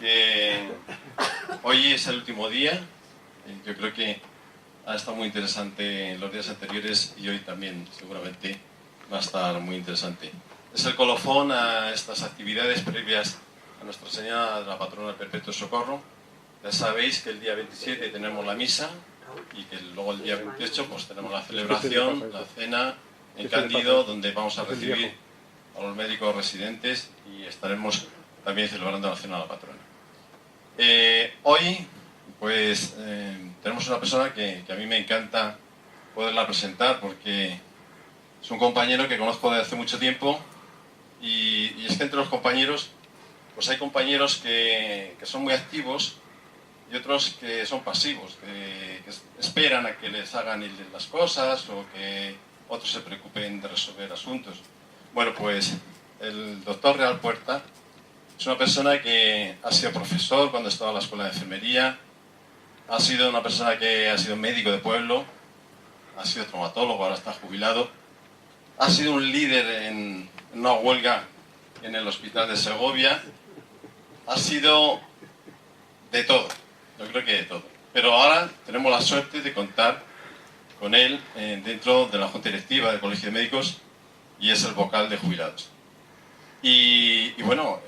que hoy es el último día. Yo creo que ha estado muy interesante los días anteriores y hoy también seguramente va a estar muy interesante. Es el colofón a estas actividades previas a Nuestra Señora de la Patrona del Perpetuo Socorro. Ya sabéis que el día 27 tenemos la misa y que luego el día 28 pues tenemos la celebración, la cena en Cándido, donde vamos a recibir a los médicos residentes y estaremos también celebrando la cena de la Patrona. Hoy pues tenemos una persona que a mí me encanta poderla presentar porque es un compañero que conozco desde hace mucho tiempo y es que entre los compañeros pues hay compañeros que son muy activos y otros que son pasivos, que esperan a que les hagan las cosas o que otros se preocupen de resolver asuntos. Bueno, pues el doctor Real Puerta es una persona que ha sido profesor cuando estaba en la escuela de enfermería, ha sido una persona que ha sido médico de pueblo, ha sido traumatólogo, ahora está jubilado, ha sido un líder en una huelga en el hospital de Segovia, ha sido de todo, yo creo que de todo. Pero ahora tenemos la suerte de contar con él dentro de la Junta Directiva del Colegio de Médicos y es el vocal de jubilados. Y bueno,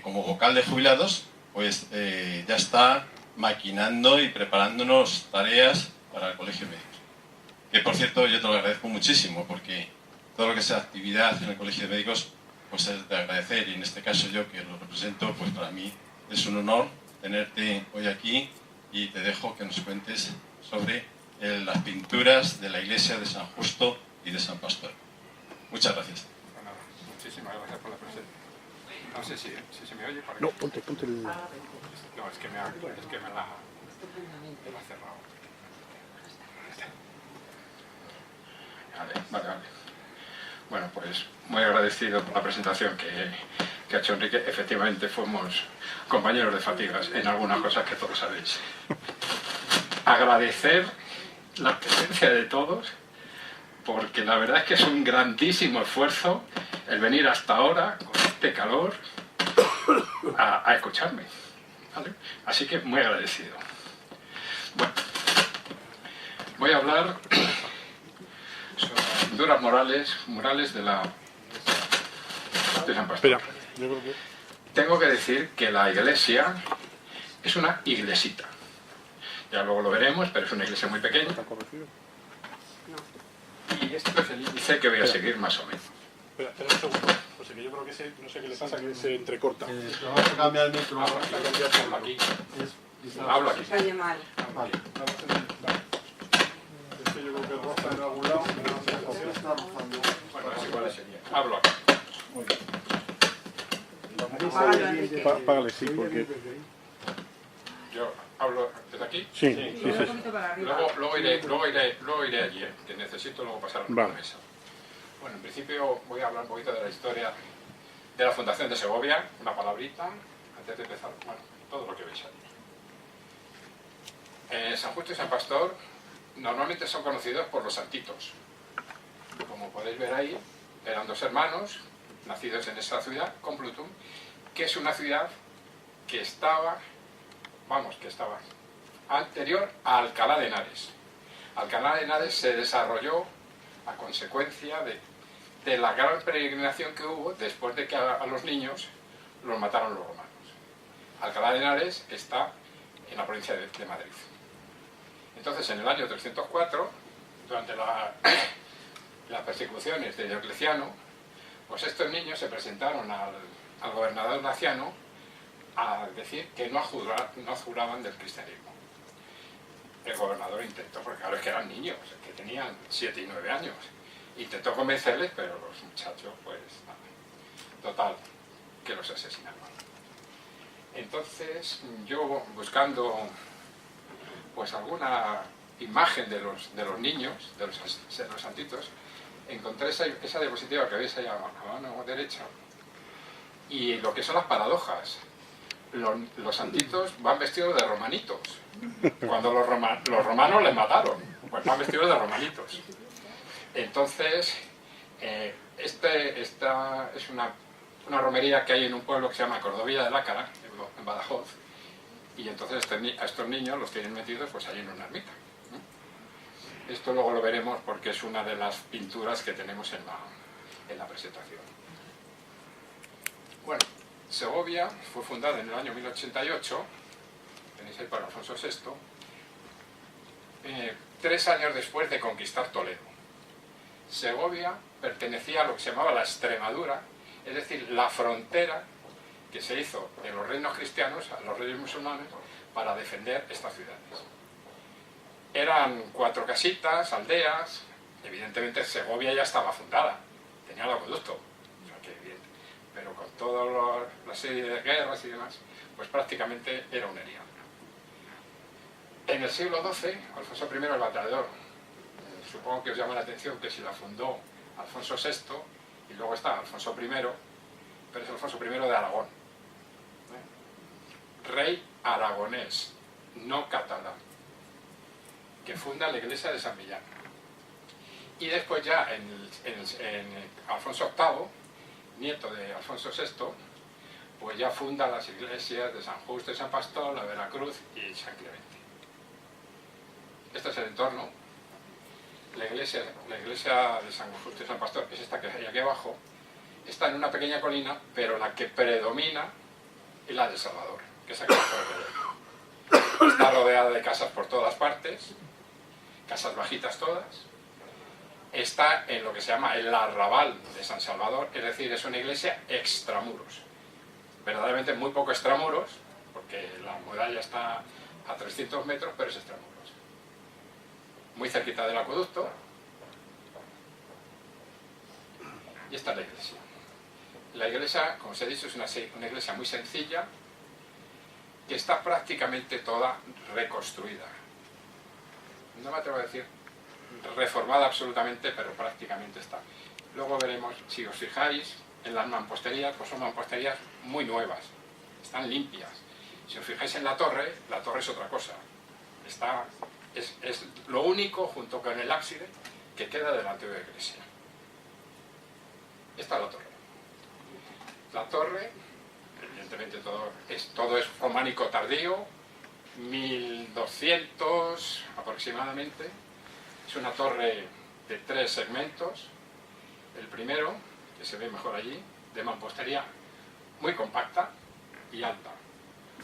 como vocal de jubilados, pues ya está maquinando y preparándonos tareas para el Colegio de Médicos. Que por cierto yo te lo agradezco muchísimo porque todo lo que sea actividad en el Colegio de Médicos pues es de agradecer y en este caso yo que lo represento pues para mí es un honor tenerte hoy aquí y te dejo que nos cuentes sobre las pinturas de la iglesia de San Justo y de San Pastor. Muchas gracias. Bueno, muchísimas gracias por la presentación. No sé si se me oye. No, ponte el... No, es que me la he cerrado. Vale. Bueno, pues muy agradecido por la presentación que ha hecho Enrique. Efectivamente fuimos compañeros de fatigas en algunas cosas que todos sabéis. Agradecer la presencia de todos, porque la verdad es que es un grandísimo esfuerzo el venir hasta ahora, con este calor, a escucharme, ¿vale? Así que muy agradecido. Bueno, voy a hablar sobre pinturas murales de San Pastor. Espera, yo creo que... Tengo que decir que la iglesia es una iglesita. Ya luego lo veremos, pero es una iglesia muy pequeña. ¿Está corregido? Y este es el índice que voy a seguir más o menos. Espera un segundo. O sea que yo creo que no sé qué le pasa, que se entrecorta. Vamos a cambiar el micro. Hablo aquí. Hablo aquí. Se oye mal. Vale. Este yo creo que roza en algún lado. Está rozando. Bueno, es igual sería. Hablo aquí. Muy bien. Apágalo, Enrique. Págale, sí, porque... Yo hablo desde aquí. Sí. Un poquito para arriba. Luego iré allí, que necesito luego pasar por la mesa. Bueno, en principio voy a hablar un poquito de la historia de la Fundación de Segovia, una palabrita, antes de empezar, bueno, todo lo que veis ahí. San Justo y San Pastor normalmente son conocidos por los santitos. Como podéis ver ahí, eran dos hermanos, nacidos en esa ciudad, Complutum, que es una ciudad que estaba anterior a Alcalá de Henares. Alcalá de Henares se desarrolló a consecuencia de la gran peregrinación que hubo después de que a los niños los mataron los romanos. Alcalá de Henares está en la provincia de Madrid. Entonces, en el año 304, durante las persecuciones de Diocleciano, pues estos niños se presentaron al gobernador Daciano a decir que no juraban del cristianismo. El gobernador intentó, porque claro, es que eran niños, que tenían 7 y 9 años. Intentó convencerles, pero los muchachos, pues nada. Total, que los asesinaron. Entonces, yo buscando pues alguna imagen de los niños, de los santitos, encontré esa diapositiva que veis ahí a mano derecha, y lo que son las paradojas. Los santitos van vestidos de romanitos. Cuando los romanos les mataron, pues van vestidos de romanitos. Entonces, esta es una romería que hay en un pueblo que se llama Cordovilla de Lácara, en Badajoz, y entonces a estos niños los tienen metidos pues allí en una ermita. Esto luego lo veremos porque es una de las pinturas que tenemos en la presentación. Bueno, Segovia fue fundada en el año 1088, tenéis ahí para Alfonso VI, 3 años después de conquistar Toledo. Segovia pertenecía a lo que se llamaba la Extremadura, es decir, la frontera que se hizo de los reinos cristianos a los reyes musulmanes para defender estas ciudades. Eran 4 casitas, aldeas. Evidentemente Segovia ya estaba fundada, tenía el acueducto, o sea que bien, pero con toda la serie de guerras y demás, pues prácticamente era un erial. En el siglo XII, Alfonso I el Batallador, supongo que os llama la atención que si la fundó Alfonso VI, y luego está Alfonso I, pero es Alfonso I de Aragón. Rey aragonés, no catalán, que funda la iglesia de San Millán. Y después ya en Alfonso VIII, nieto de Alfonso VI, pues ya funda las iglesias de San Justo y San Pastor, la Veracruz y San Clemente. Este es el entorno. La iglesia de San Justo y San Pastor es esta que hay aquí abajo. Está en una pequeña colina, pero la que predomina es la del Salvador, que es aquí abajo. Está rodeada de casas por todas partes, casas bajitas todas. Está en lo que se llama el arrabal de San Salvador, es decir, es una iglesia extramuros. Verdaderamente muy poco extramuros, porque la muralla está a 300 metros, pero es extramuros. Muy cerquita del acueducto. Y esta es la iglesia. La iglesia, como os he dicho, es una iglesia muy sencilla, que está prácticamente toda reconstruida. No me atrevo a decir reformada absolutamente, pero prácticamente está. Luego veremos, si os fijáis, en las mamposterías, pues son mamposterías muy nuevas, están limpias. Si os fijáis en la torre es otra cosa. Es lo único, junto con el ábside, que queda de la antigua iglesia. Esta es la torre. La torre, evidentemente todo es románico tardío, 1200 aproximadamente. Es una torre de 3 segmentos. El primero, que se ve mejor allí, de mampostería muy compacta y alta.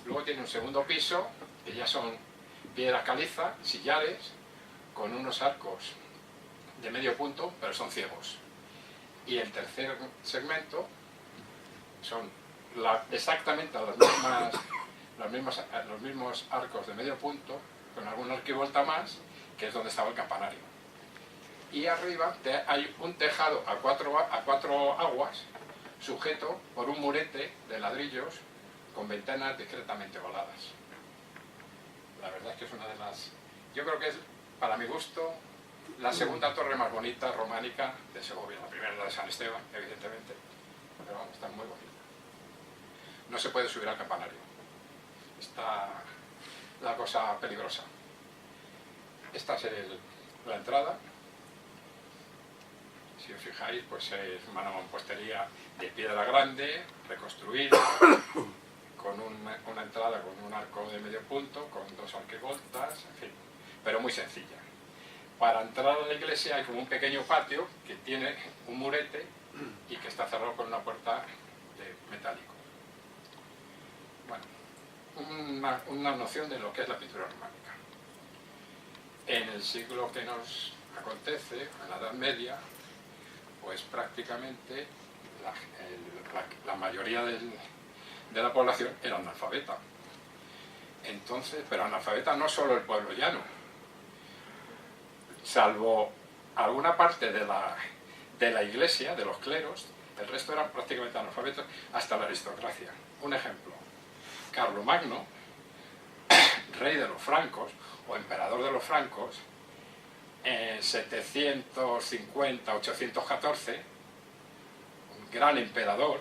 Luego tiene un segundo piso, que ya son piedra caliza, sillares, con unos arcos de medio punto, pero son ciegos. Y el tercer segmento son exactamente los mismos arcos de medio punto, con algún arquivolta más, que es donde estaba el campanario. Y arriba hay un tejado a cuatro aguas, sujeto por un murete de ladrillos con ventanas discretamente voladas. La verdad es que es una de las... Yo creo que es, para mi gusto, la segunda torre más bonita románica de Segovia. La primera es la de San Esteban, evidentemente, pero vamos, está muy bonita. No se puede subir al campanario. Está la cosa peligrosa. Esta es la entrada. Si os fijáis, pues es una mampostería de piedra grande, reconstruida, con una entrada con un arco de medio punto, con 2 arquivoltas, en fin, pero muy sencilla. Para entrar a la iglesia hay como un pequeño patio que tiene un murete y que está cerrado con una puerta de metálico. Bueno, una noción de lo que es la pintura románica. En el siglo que nos acontece, en la Edad Media, pues prácticamente la mayoría de la población era analfabeta. Entonces, pero analfabeta no solo el pueblo llano, salvo alguna parte de la iglesia, de los cleros, el resto eran prácticamente analfabetos, hasta la aristocracia. Un ejemplo, Carlomagno, rey de los francos, o emperador de los francos, en 750-814, un gran emperador,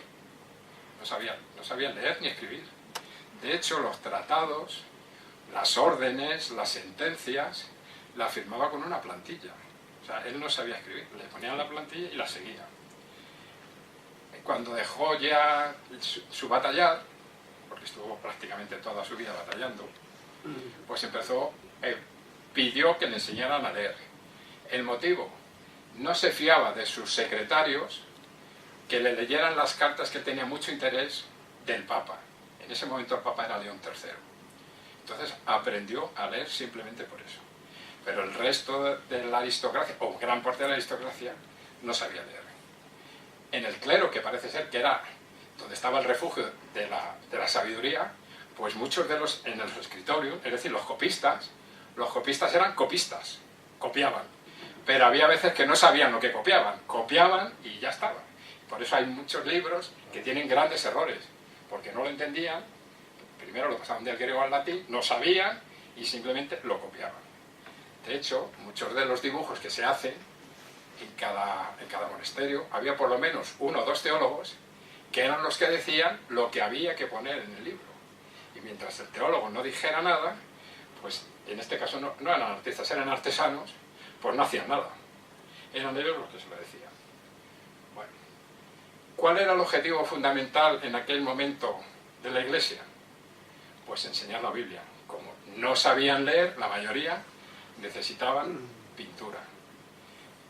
no sabían leer ni escribir. De hecho, los tratados, las órdenes, las sentencias, las firmaba con una plantilla. O sea, él no sabía escribir, le ponían la plantilla y la seguía. Cuando dejó ya su batallar, porque estuvo prácticamente toda su vida batallando, pues pidió que le enseñaran a leer. El motivo, no se fiaba de sus secretarios que le leyeran las cartas, que tenía mucho interés, del Papa. En ese momento el Papa era León III. Entonces aprendió a leer simplemente por eso. Pero el resto de la aristocracia, o gran parte de la aristocracia, no sabía leer. En el clero, que parece ser que era donde estaba el refugio de la sabiduría, pues muchos de los, en los escritorios, es decir, los copistas eran copistas, copiaban. Pero había veces que no sabían lo que copiaban y ya estaba. Por eso hay muchos libros que tienen grandes errores, porque no lo entendían, primero lo pasaban del griego al latín, no sabían y simplemente lo copiaban. De hecho, muchos de los dibujos que se hacen en cada monasterio, había por lo menos 1 o 2 teólogos que eran los que decían lo que había que poner en el libro. Y mientras el teólogo no dijera nada, pues en este caso no eran artistas, eran artesanos, pues no hacían nada. Eran ellos los que se lo decían. Bueno, ¿cuál era el objetivo fundamental en aquel momento de la Iglesia? Pues enseñar la Biblia. Como no sabían leer, la mayoría necesitaban pintura.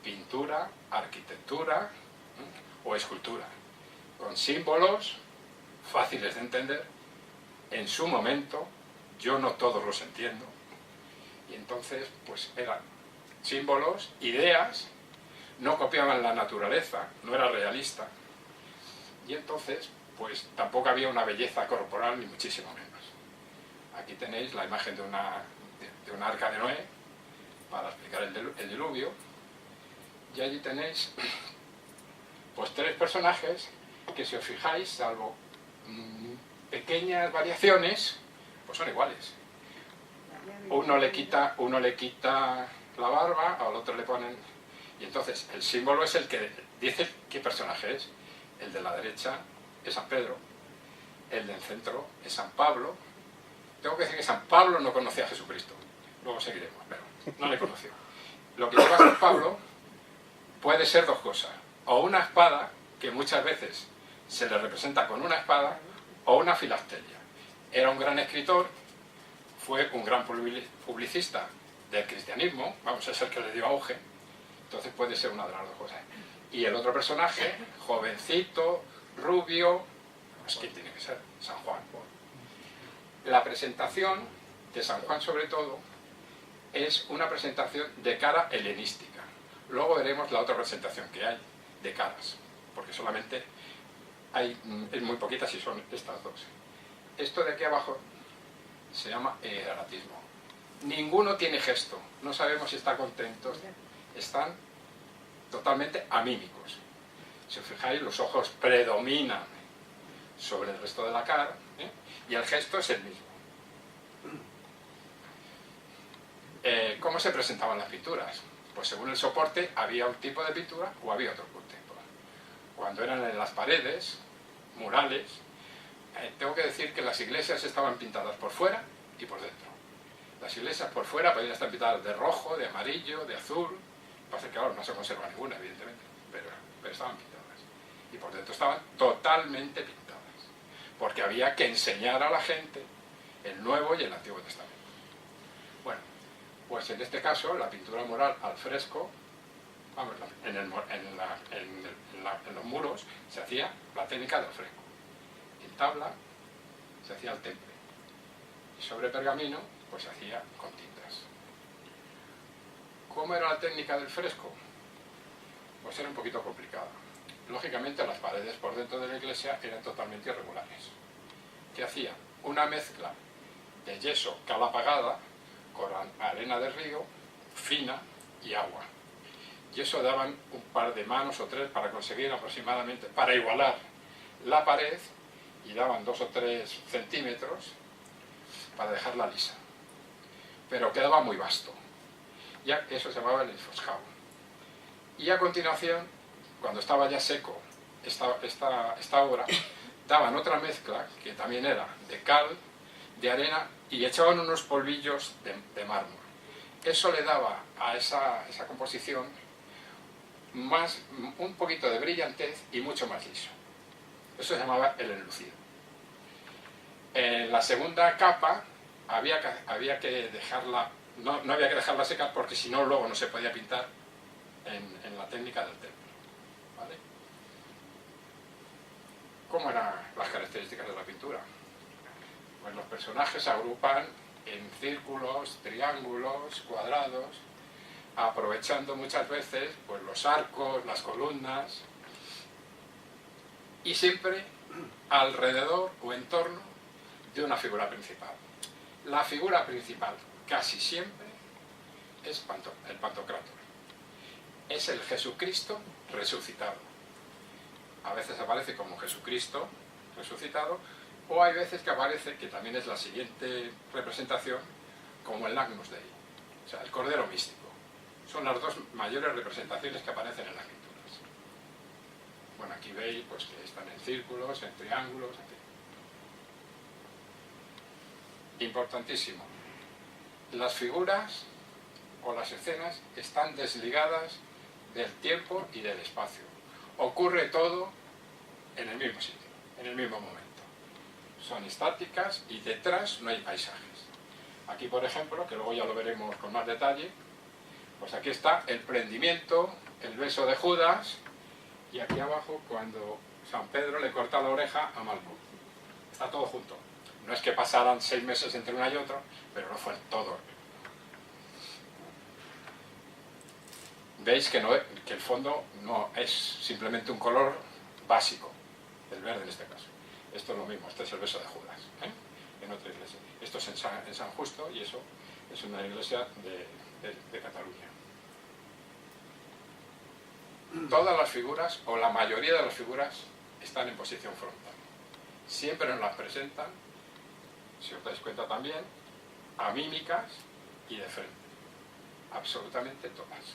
Pintura, arquitectura o escultura, con símbolos fáciles de entender. En su momento, yo no todos los entiendo, y entonces pues eran símbolos, ideas, no copiaban la naturaleza, no era realista, y entonces pues tampoco había una belleza corporal, ni muchísimo menos. Aquí tenéis la imagen de una arca de Noé, para explicar el diluvio, y allí tenéis pues 3 personajes que, si os fijáis, salvo pequeñas variaciones, pues son iguales. Uno le quita la barba, al otro le ponen... Y entonces el símbolo es el que dice qué personaje es. El de la derecha es San Pedro, el del centro es San Pablo. Tengo que decir que San Pablo no conocía a Jesucristo, luego seguiremos, pero no le conoció. Lo que lleva San Pablo puede ser 2 cosas: o una espada, que muchas veces se le representa con una espada, o una filacteria. Era un gran escritor, fue un gran publicista del cristianismo, vamos, es el que le dio auge, entonces puede ser una de las 2 cosas. Y el otro personaje, jovencito, rubio, pues ¿quién tiene que ser? San Juan. La presentación de San Juan, sobre todo, es una presentación de cara helenística. Luego veremos la otra presentación que hay, de caras, porque solamente es muy poquitas y son estas 2. Esto de aquí abajo se llama hieratismo. Ninguno tiene gesto, no sabemos si está contento, están totalmente amímicos. Si os fijáis, los ojos predominan sobre el resto de la cara, y el gesto es el mismo. ¿Cómo se presentaban las pinturas? Pues según el soporte había un tipo de pintura o había otro tipo. Cuando eran en las paredes, murales, tengo que decir que las iglesias estaban pintadas por fuera y por dentro. Las iglesias por fuera podían estar pintadas de rojo, de amarillo, de azul. Pasa que ahora no se conserva ninguna, evidentemente, pero estaban pintadas. Y por dentro estaban totalmente pintadas, porque había que enseñar a la gente el Nuevo y el Antiguo Testamento. Bueno, pues en este caso la pintura mural al fresco, vamos, en los muros se hacía la técnica del fresco. En tabla se hacía el temple. Y sobre pergamino pues se hacía con tintas. ¿Cómo era la técnica del fresco? Pues era un poquito complicada. Lógicamente las paredes por dentro de la iglesia eran totalmente irregulares. ¿Qué hacía? Una mezcla de yeso calapagada con arena de río fina y agua. Y eso daban un par de manos o 3 para conseguir aproximadamente, para igualar la pared, y daban 2 o 3 centímetros para dejarla lisa. Pero quedaba muy vasto. Ya eso se llamaba el enfoscado. Y a continuación, cuando estaba ya seco esta obra, daban otra mezcla, que también era de cal, de arena, y echaban unos polvillos de mármol. Eso le daba a esa composición un poquito de brillantez y mucho más liso. Eso se llamaba el enlucido. En la segunda capa había que dejarla, no había que dejarla secar porque si no luego no se podía pintar en la técnica del templo. ¿Vale? ¿Cómo eran las características de la pintura? Pues los personajes se agrupan en círculos, triángulos, cuadrados, aprovechando muchas veces pues, los arcos, las columnas, y siempre alrededor o en torno de una figura principal. La figura principal casi siempre es el Pantocrátor. Es el Jesucristo resucitado. A veces aparece como Jesucristo resucitado, o hay veces que aparece, que también es la siguiente representación, como el Agnus Dei, o sea, el Cordero Místico. Son las dos mayores representaciones que aparecen en las pinturas. Bueno, aquí veis pues, que están en círculos, en triángulos, en fin. Importantísimo. Las figuras o las escenas están desligadas del tiempo y del espacio. Ocurre todo en el mismo sitio, en el mismo momento. Son estáticas y detrás no hay paisajes. Aquí, por ejemplo, que luego ya lo veremos con más detalle, pues aquí está el prendimiento, el beso de Judas, y aquí abajo cuando San Pedro le corta la oreja a Malco. Está todo junto. No es que pasaran 6 meses entre una y otra, pero no fue todo. Veis que el fondo no es simplemente un color básico, el verde en este caso. Esto es lo mismo, este es el beso de Judas, en otra iglesia. Esto es en San Justo y eso es una iglesia de Cataluña. Todas las figuras, o la mayoría de las figuras, están en posición frontal. Siempre nos las presentan, si os dais cuenta también, amímicas y de frente. Absolutamente todas.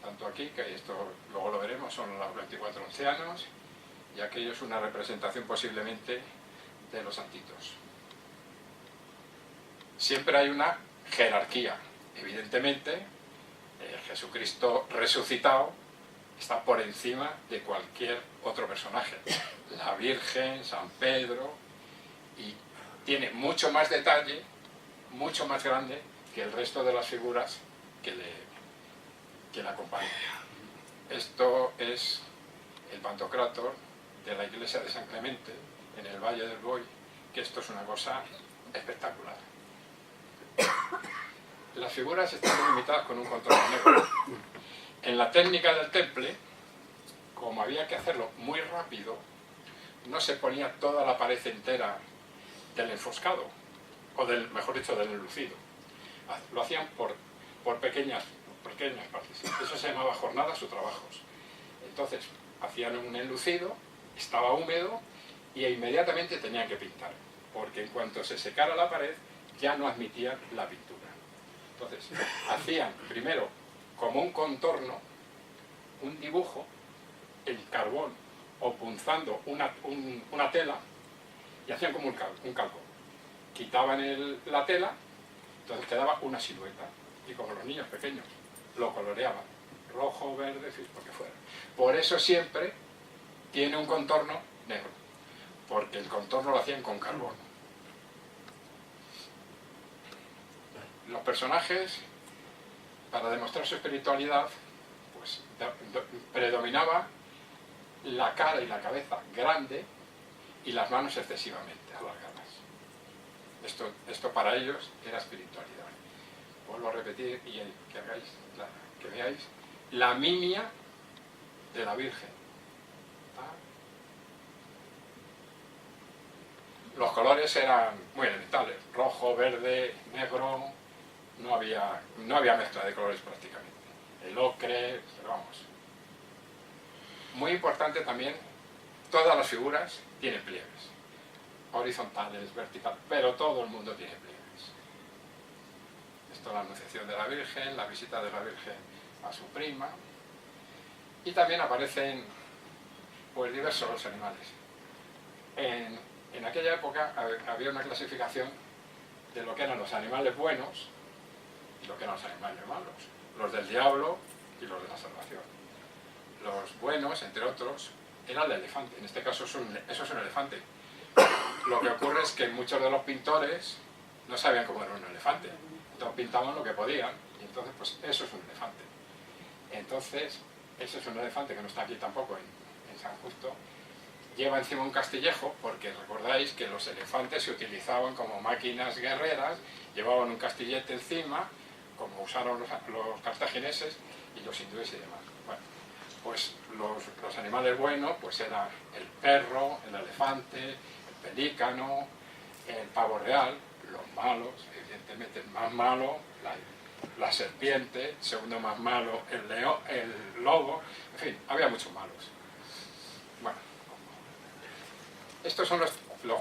Tanto aquí, que esto luego lo veremos, son los 24 ancianos, y aquello es una representación posiblemente de los santitos. Siempre hay una jerarquía. Evidentemente, Jesucristo resucitado está por encima de cualquier otro personaje. La Virgen, San Pedro, y tiene mucho más detalle, mucho más grande que el resto de las figuras que le acompañan. Esto es el Pantocrátor de la iglesia de San Clemente, en el Valle del Boy, que esto es una cosa espectacular. Las figuras están delimitadas con un contorno negro. En la técnica del temple, como había que hacerlo muy rápido, no se ponía toda la pared entera del enfoscado, o mejor dicho, del enlucido. Lo hacían por pequeñas partes. Eso se llamaba jornadas o trabajos. Entonces, hacían un enlucido, estaba húmedo, y inmediatamente tenían que pintar, porque en cuanto se secara la pared, ya no admitían la pintura. Entonces, hacían primero como un contorno, un dibujo, en carbón, o punzando una tela, y hacían como un calco. Quitaban la tela, entonces quedaba una silueta, y como los niños pequeños lo coloreaban, rojo, verde, lo que fuera. Por eso siempre tiene un contorno negro, porque el contorno lo hacían con carbón. Los personajes, para demostrar su espiritualidad, pues predominaba la cara y la cabeza grande y las manos excesivamente alargadas. Esto para ellos era espiritualidad. Vuelvo a repetir y que veáis la mimia de la Virgen. Los colores eran muy elementales, rojo, verde, negro, no había mezcla de colores prácticamente. El ocre, pero vamos. Muy importante también, todas las figuras tienen pliegues, horizontales, verticales, pero todo el mundo tiene pliegues. Esto es la Anunciación de la Virgen, la visita de la Virgen a su prima, y también aparecen pues diversos animales. En aquella época había una clasificación de lo que eran los animales buenos y lo que eran los animales malos, los del diablo y los de la salvación. Los buenos, entre otros, era el elefante. En este caso eso es un elefante. Lo que ocurre es que muchos de los pintores no sabían cómo era un elefante. Entonces pintaban lo que podían, y entonces pues eso es un elefante. Entonces, ese es un elefante que no está aquí tampoco en San Justo. Lleva encima un castillejo, porque recordáis que los elefantes se utilizaban como máquinas guerreras, llevaban un castillete encima, como usaron los cartagineses y los hindúes y demás. Bueno, pues los animales buenos pues eran el perro, el elefante, el pelícano, el pavo real. Los malos, evidentemente el más malo, la serpiente, segundo más malo el león, el lobo, en fin, había muchos malos. Bueno, estos son los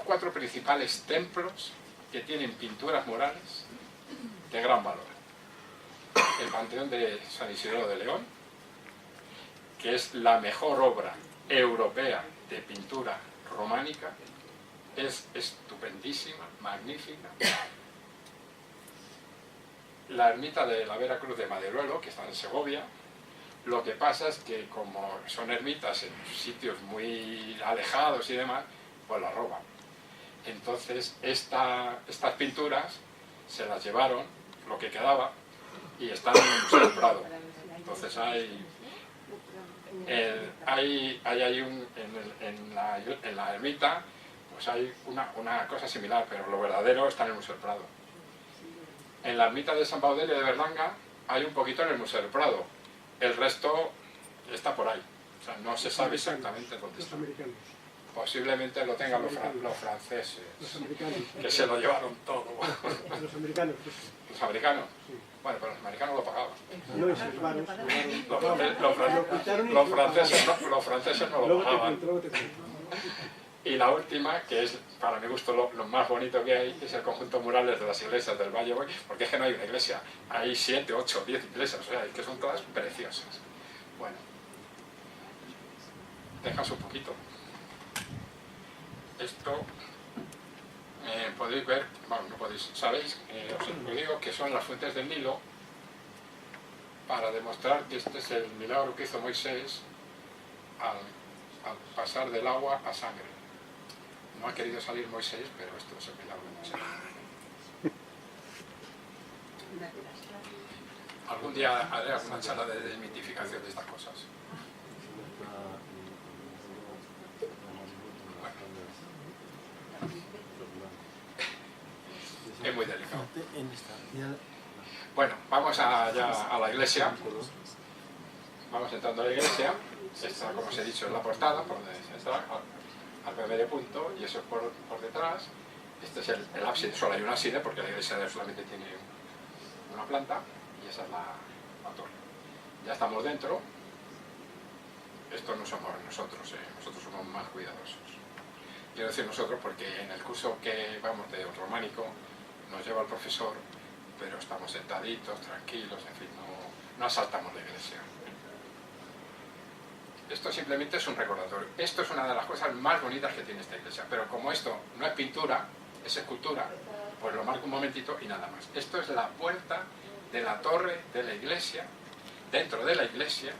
4 principales templos que tienen pinturas murales de gran valor. El Panteón de San Isidro de León, que es la mejor obra europea de pintura románica, es estupendísima, magnífica. La ermita de la Vera Cruz de Maderuelo, que está en Segovia. Lo que pasa es que como son ermitas en sitios muy alejados y demás, pues las roban. Entonces estas pinturas se las llevaron, lo que quedaba, y están en el Museo del Prado. Entonces en la ermita pues hay una cosa similar, pero lo verdadero está en el Museo del Prado. En la ermita de San Baudelio de Berlanga hay un poquito en el Museo del Prado. El resto está por ahí. O sea, no se sabe exactamente dónde está. Los americanos. Posiblemente lo tengan los franceses, Los americanos. que se lo llevaron todo. Los americanos. ¿Los americanos? Sí. Bueno, pero los americanos lo pagaban. No, y sus varos. Los franceses no lo Luego pagaban. te cuento. Y la última, que es para mi gusto lo más bonito que hay, es el conjunto murales de las iglesias del Valle Boy, porque es que no hay una iglesia, hay 7, 8, 10 iglesias, o sea, que son todas preciosas. Bueno, dejas un poquito. Esto podéis ver, bueno, no podéis, sabéis, os digo que son las fuentes del Nilo, para demostrar que este es el milagro que hizo Moisés al pasar del agua a sangre. No ha querido salir Moisés, pero esto es el milagro de Moisés. Algún día haré alguna charla de desmitificación de estas cosas. Es muy delicado. Bueno, vamos ya a la iglesia. Vamos entrando a la iglesia. Esta, como os he dicho, es la portada, por donde se entra, al primer punto, y eso es por detrás. Este es el ábside, solo hay un ábside, porque la iglesia solamente tiene una planta, y esa es la torre. Ya estamos dentro. Esto no somos nosotros, nosotros somos más cuidadosos. Quiero decir nosotros porque en el curso que vamos de románico nos lleva el profesor, pero estamos sentaditos, tranquilos, en fin, no asaltamos la iglesia. Esto simplemente es un recordatorio. Esto es una de las cosas más bonitas que tiene esta iglesia, pero como esto no es pintura, es escultura, pues lo marco un momentito y nada más. Esto es la puerta de la torre de la iglesia, dentro de la iglesia,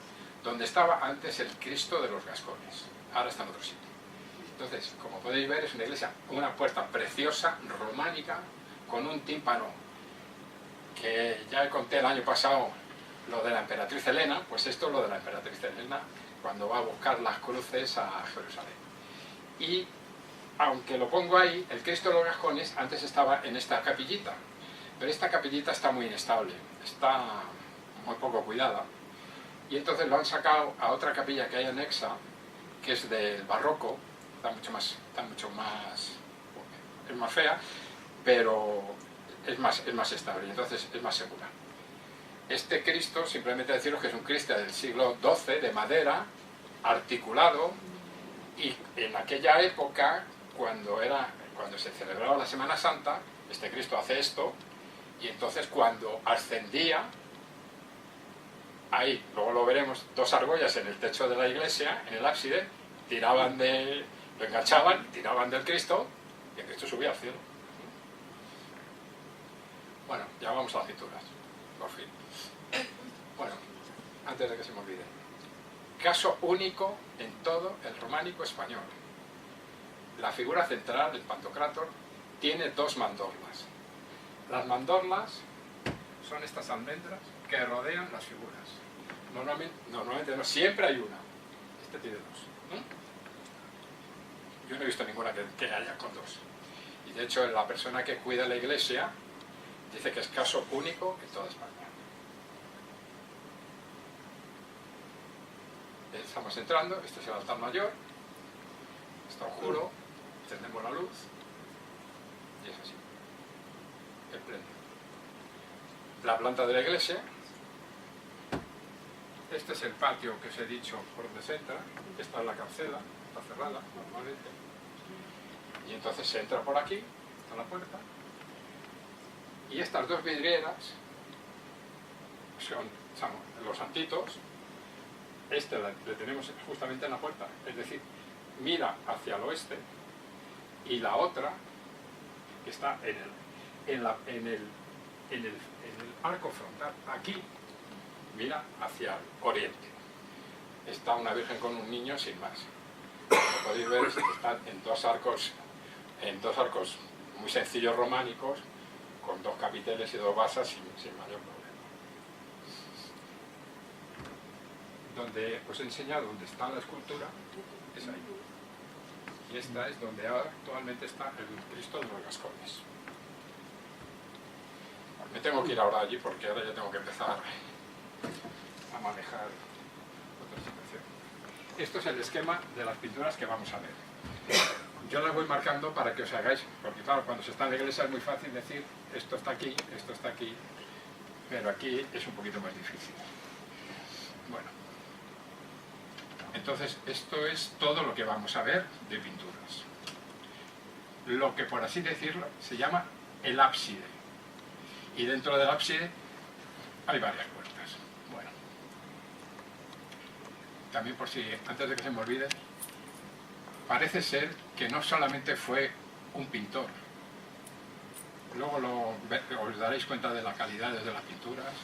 donde estaba antes el Cristo de los Gascones. Ahora está en otro sitio. Entonces, como podéis ver, es una iglesia, una puerta preciosa, románica, con un tímpano, que ya conté el año pasado lo de la emperatriz Helena, pues esto es lo de la emperatriz Helena, cuando va a buscar las cruces a Jerusalén. Y, aunque lo pongo ahí, el Cristo de los Gascones antes estaba en esta capillita, pero esta capillita está muy inestable, está muy poco cuidada, y entonces lo han sacado a otra capilla que hay anexa, que es del barroco, es más fea, pero es más estable, entonces es más segura. Este Cristo, simplemente deciros que es un Cristo del siglo XII, de madera, articulado, y en aquella época, cuando se celebraba la Semana Santa, este Cristo hace esto, y entonces cuando ascendía, ahí, luego lo veremos, 2 argollas en el techo de la iglesia, en el ábside, lo enganchaban, tiraban del Cristo, y el Cristo subía al cielo. Bueno, ya vamos a las pinturas, por fin. Bueno, antes de que se me olvide. Caso único en todo el románico español. la figura central, el Pantocrátor, tiene dos mandorlas. Las mandorlas son estas almendras que rodean las figuras. Normalmente no, siempre hay una. Este tiene dos, ¿no? Yo no he visto ninguna que haya con dos. Y de hecho la persona que cuida la iglesia dice que es caso único en toda España. Estamos entrando, este es el altar mayor, está oscuro, encendemos la luz y es así, el pleno. La planta de la iglesia, este es el patio que os he dicho por donde se entra, esta es la cancela, está cerrada normalmente, y entonces se entra por aquí, está la puerta, y estas dos vidrieras son los santitos. Este le tenemos justamente en la puerta, es decir, mira hacia el oeste, y la otra que está en el arco frontal, aquí, mira hacia el oriente. Está una virgen con un niño sin más. Como podéis ver, están en dos arcos muy sencillos románicos, con dos capiteles y dos basas sin mayor problema. Donde os he enseñado dónde está la escultura, es ahí. Y esta es donde actualmente está el Cristo de los Gascones. Me tengo que ir ahora allí porque ahora ya tengo que empezar a manejar otra situación. Esto es el esquema de las pinturas que vamos a ver. Yo las voy marcando para que os hagáis, porque claro, cuando se está en la iglesia es muy fácil decir esto está aquí, pero aquí es un poquito más difícil. Bueno. Entonces, esto es todo lo que vamos a ver de pinturas. Lo que, por así decirlo, se llama el ábside. Y dentro del ábside hay varias puertas. Bueno. También por si, antes de que se me olvide, parece ser que no solamente fue un pintor. Luego os daréis cuenta de la calidad de las pinturas.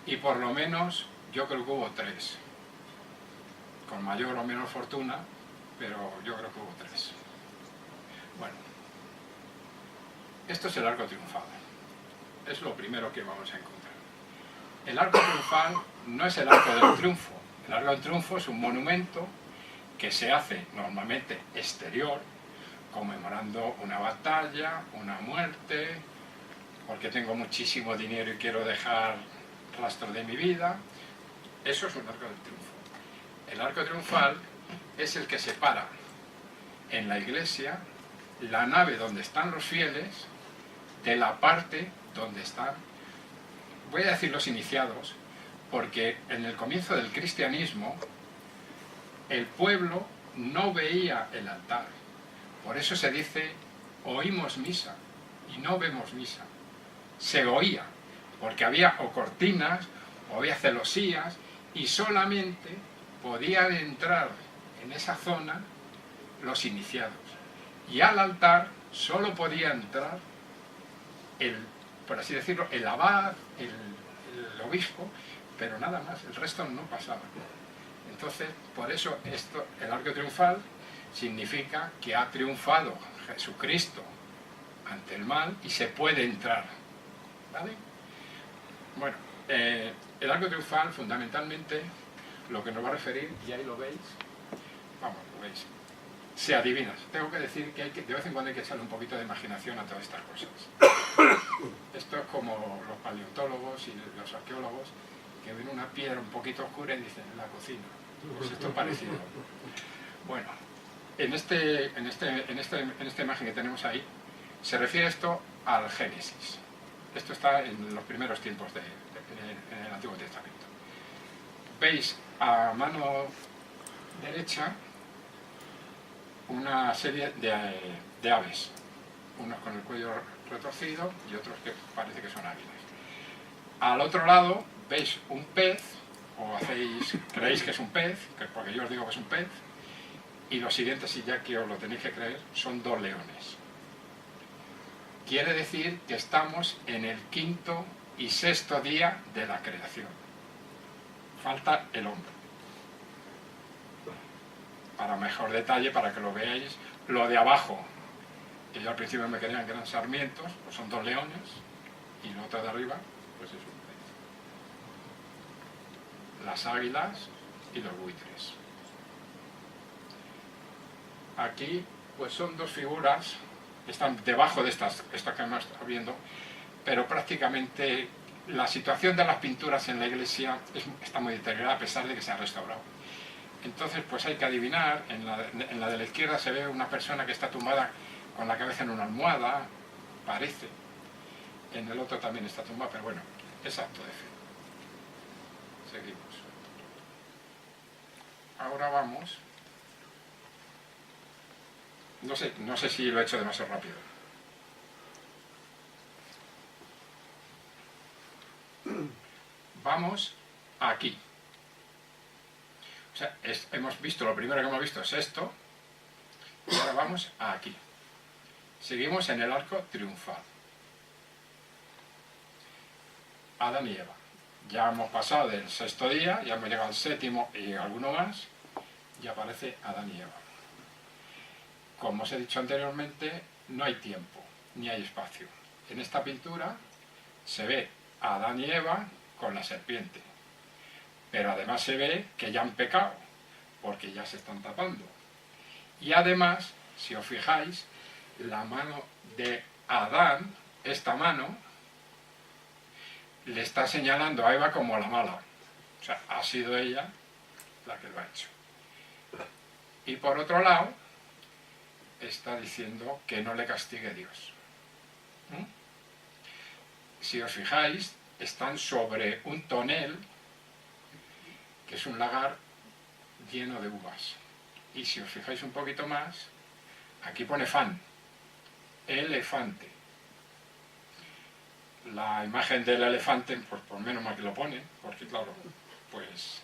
Y por lo menos, yo creo que hubo tres. Con mayor o menor fortuna, pero yo creo que hubo tres. Bueno, esto es el arco triunfal. Es lo primero que vamos a encontrar. El arco triunfal no es el arco del triunfo. El arco del triunfo es un monumento que se hace normalmente exterior, conmemorando una batalla, una muerte, porque tengo muchísimo dinero y quiero dejar rastro de mi vida. Eso es un arco del triunfo. El arco triunfal es el que separa en la iglesia la nave donde están los fieles de la parte donde están, voy a decir los iniciados, porque en el comienzo del cristianismo el pueblo no veía el altar. Por eso se dice, oímos misa y no vemos misa. Se oía, porque había o cortinas o había celosías y solamente podían entrar en esa zona los iniciados. Y al altar solo podía entrar por así decirlo, el abad, el obispo, pero nada más, el resto no pasaba. Entonces, por eso el arco triunfal significa que ha triunfado Jesucristo ante el mal y se puede entrar. ¿Vale? Bueno, el arco triunfal fundamentalmente lo que nos va a referir, y ahí lo veis, vamos, lo veis, se adivina. Tengo que decir que de vez en cuando hay que echarle un poquito de imaginación a todas estas cosas. Esto es como los paleontólogos y los arqueólogos que ven una piedra un poquito oscura y dicen, en la cocina. Pues esto es parecido. Bueno, en esta imagen que tenemos ahí, se refiere esto al Génesis. Esto está en los primeros tiempos en el Antiguo Testamento. Veis a mano derecha una serie de aves, unos con el cuello retorcido y otros que parece que son águilas. Al otro lado veis un pez, o creéis que es un pez, porque yo os digo que es un pez, y los siguientes, y ya que os lo tenéis que creer, son dos leones. Quiere decir que estamos en el quinto y sexto día de la creación. Falta el hombre. Para mejor detalle, para que lo veáis, Lo de abajo, que yo al principio me creían que eran sarmientos, pues son dos leones, y lo otro de arriba, pues es un pez. Las águilas y los buitres. Aquí, pues son dos figuras, están debajo de estas que hemos estado viendo, pero prácticamente la situación de las pinturas en la iglesia está muy deteriorada a pesar de que se ha restaurado. Entonces, pues hay que adivinar. En la de la izquierda se ve una persona que está tumbada con la cabeza en una almohada, parece. En el otro también está tumbada, pero bueno, es acto de fe. Seguimos. Ahora vamos. No sé si lo he hecho demasiado rápido. Vamos aquí. O sea, hemos visto, lo primero que hemos visto es esto, y ahora vamos aquí. Seguimos en el arco triunfal. Adán y Eva. Ya hemos pasado del sexto día, ya hemos llegado al séptimo y alguno más, y aparece Adán y Eva. Como os he dicho anteriormente, no hay tiempo, ni hay espacio. En esta pintura se ve a Adán y Eva con la serpiente, pero además se ve que ya han pecado, porque ya se están tapando. Y además, si os fijáis, la mano de Adán, esta mano, le está señalando a Eva como la mala. O sea, ha sido ella la que lo ha hecho. Y por otro lado, está diciendo que no le castigue Dios. Si os fijáis, están sobre un tonel, que es un lagar lleno de uvas. Y si os fijáis un poquito más, aquí pone fan, elefante. La imagen del elefante, pues por menos mal que lo pone, porque claro, pues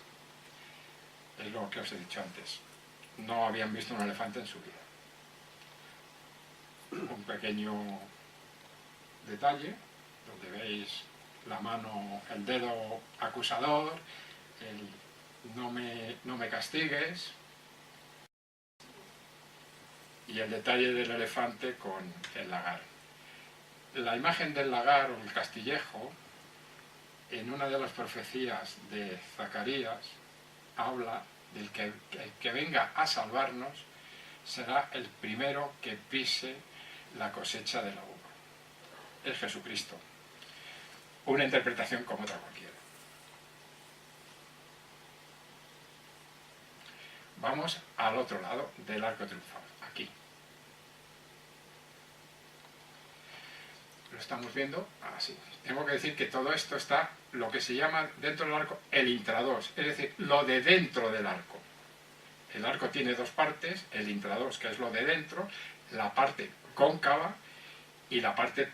es lo que os he dicho antes. No habían visto un elefante en su vida. Un pequeño detalle, donde veis la mano, el dedo acusador, el no me castigues, y el detalle del elefante con el lagar. La imagen del lagar o el castillejo, en una de las profecías de Zacarías, habla del que el que venga a salvarnos será el primero que pise la cosecha de la uva. Es Jesucristo. Una interpretación como otra cualquiera. Vamos al otro lado del arco triunfal, aquí. Lo estamos viendo así. Tengo que decir que todo esto está, lo que se llama dentro del arco, el intradós, es decir, lo de dentro del arco. El arco tiene dos partes, el intradós, que es lo de dentro, la parte cóncava, y la parte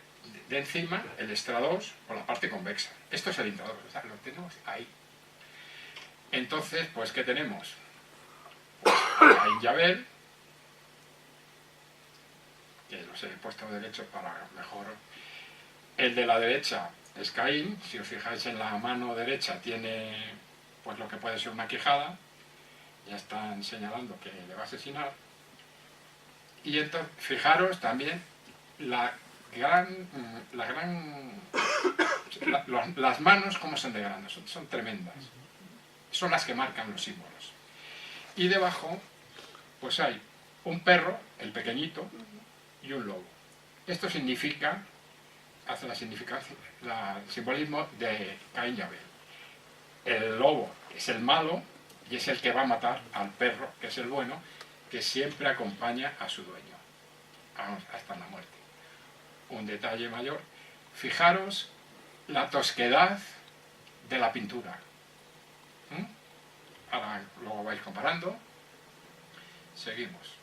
de encima, el extradós, o la parte convexa. Esto es el intradós, o sea, lo tenemos ahí. Entonces, pues, ¿qué tenemos? Pues Caín y Abel, que los he puesto derecho para mejor. El de la derecha es Caín, si os fijáis en la mano derecha tiene pues lo que puede ser una quijada, ya están señalando que le va a asesinar. Y entonces, fijaros también las manos como son de grandes, son tremendas, son las que marcan los símbolos. Y debajo pues hay un perro, el pequeñito, y un lobo. Esto significa, hace el simbolismo de Caín y Abel. El lobo es el malo y es el que va a matar al perro, que es el bueno, que siempre acompaña a su dueño hasta la muerte. Un detalle mayor, fijaros la tosquedad de la pintura. Ahora lo vais comparando. Seguimos.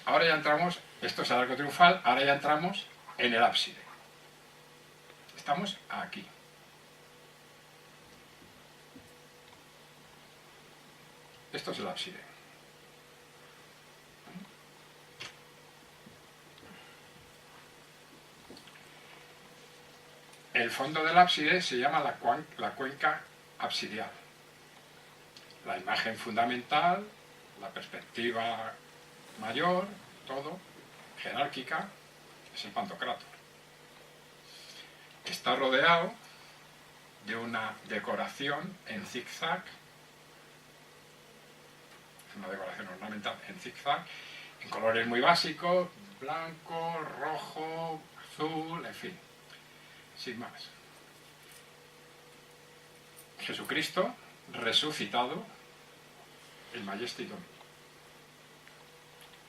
Ahora ya entramos, esto es el arco triunfal, ahora ya entramos en el ábside. Estamos aquí. Esto es el ábside. El fondo del ábside se llama la cuenca absidial. La imagen fundamental, la perspectiva mayor, todo, jerárquica, es el Pantocrátor. Está rodeado de una decoración en zigzag, una decoración ornamental en zigzag, en colores muy básicos, blanco, rojo, azul, en fin, sin más. Jesucristo resucitado, el Majesty Domini,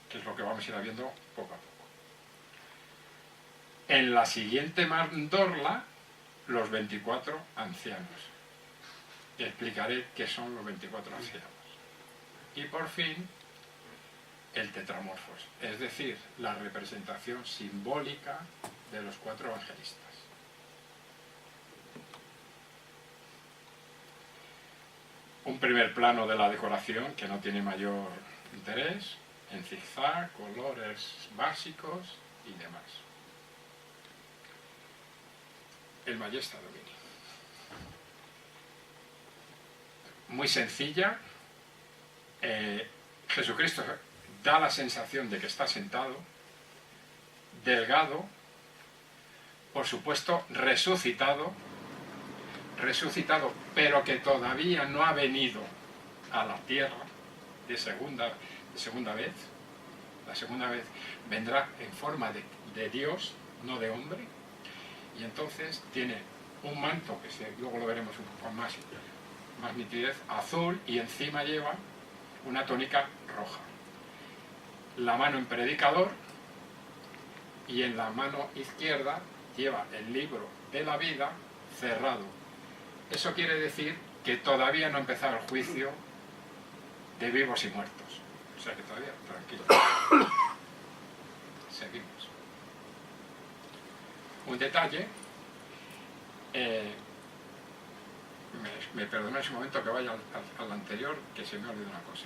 que es lo que vamos a ir viendo poco a poco. En la siguiente mandorla, los 24 ancianos. Y explicaré qué son los 24 ancianos. Y por fin, el tetramorfos, es decir, la representación simbólica de los 4 evangelistas. Un primer plano de la decoración que no tiene mayor interés, en zigzag, colores básicos y demás. El Majesty Domini. Muy sencilla. Jesucristo da la sensación de que está sentado, delgado, por supuesto resucitado, pero que todavía no ha venido a la tierra de segunda vez. La segunda vez vendrá en forma de Dios, no de hombre, y entonces tiene un manto, luego lo veremos un poco más nitidez, azul, y encima lleva una túnica roja. La mano en predicador, y en la mano izquierda lleva el libro de la vida cerrado. Eso quiere decir que todavía no ha empezado el juicio de vivos y muertos. O sea que todavía, tranquilo. Seguimos. Un detalle, me perdonáis un momento que vaya al anterior, que se me ha olvidado una cosa.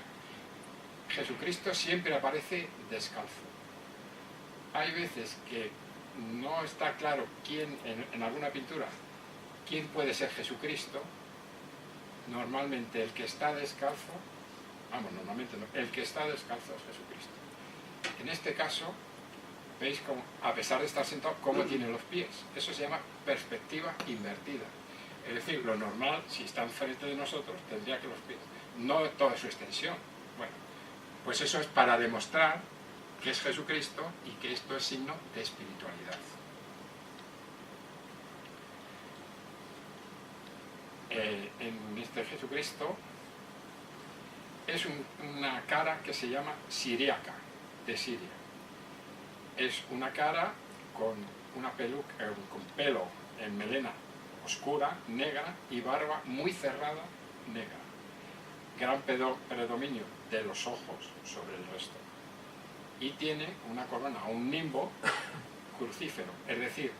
Jesucristo siempre aparece descalzo. Hay veces que no está claro quién, en alguna pintura, quién puede ser Jesucristo. Normalmente el que está descalzo, normalmente no, el que está descalzo es Jesucristo. En este caso, veis cómo, a pesar de estar sentado, cómo tiene los pies. Eso se llama perspectiva invertida. Es decir, lo normal, si está enfrente de nosotros, tendría que los pies, no toda su extensión. Bueno, pues eso es para demostrar que es Jesucristo y que esto es signo de espiritualidad. En este Jesucristo es una cara que se llama siríaca, de Siria. Es una cara con una peluca, con pelo en melena oscura, negra, y barba muy cerrada, negra. Gran predominio de los ojos sobre el resto. Y tiene una corona, un nimbo crucífero. Es decir,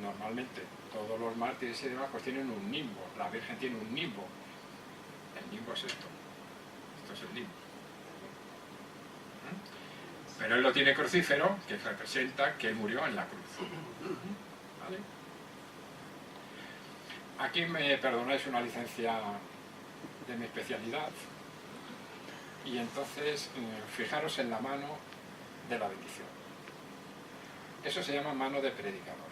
normalmente todos los mártires y demás pues tienen un nimbo. La Virgen tiene un nimbo. El nimbo es esto. Esto es el nimbo. Pero él lo tiene crucífero, que representa que murió en la cruz. ¿Vale? Aquí me perdonáis una licencia de mi especialidad. Y entonces, fijaros en la mano de la bendición. Eso se llama mano de predicador.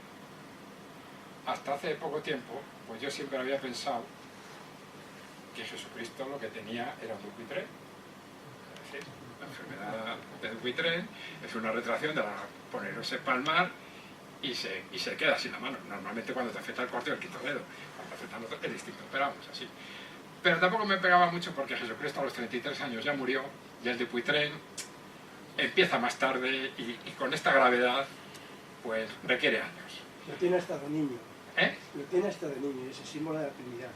Hasta hace poco tiempo, pues yo siempre había pensado que Jesucristo lo que tenía era un Dupuytren. Es decir, la enfermedad de Dupuytren es una retracción de ponerse palmar y se queda sin la mano. Normalmente cuando te afecta el cuarto y el quinto dedo, cuando te afecta el otro es distinto, pero vamos, así. Pero tampoco me pegaba mucho porque Jesucristo a los 33 años ya murió y el Dupuytren empieza más tarde y con esta gravedad pues requiere años. Lo tiene hasta de niño. Lo tiene hasta de niño, ese símbolo de la Trinidad.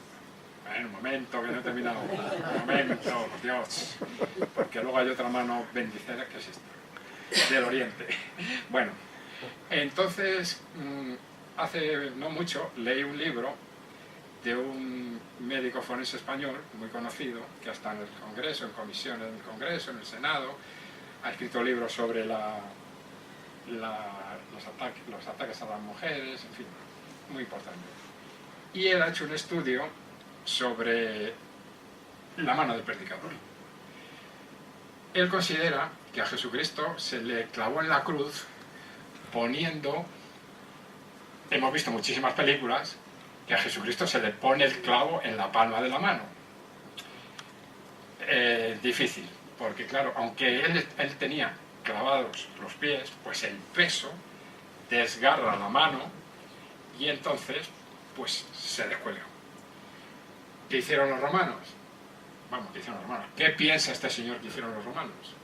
Bueno, un momento, que no he terminado. Un momento, Dios. Porque luego hay otra mano bendicera que es esta, del Oriente. Bueno, entonces, hace no mucho leí un libro de un médico forense español muy conocido, que hasta en el Congreso, en comisiones del Congreso, en el Senado, ha escrito libros sobre los ataques a las mujeres, en fin, muy importante. Y él ha hecho un estudio sobre la mano del predicador. Él considera que a Jesucristo se le clavó en la cruz poniendo, hemos visto muchísimas películas, que a Jesucristo se le pone el clavo en la palma de la mano. Difícil, porque claro, aunque él tenía clavados los pies, pues el peso desgarra la mano y entonces pues se descuelga. ¿Qué hicieron los romanos? Vamos, ¿qué hicieron los romanos? ¿Qué piensa este señor que hicieron los romanos?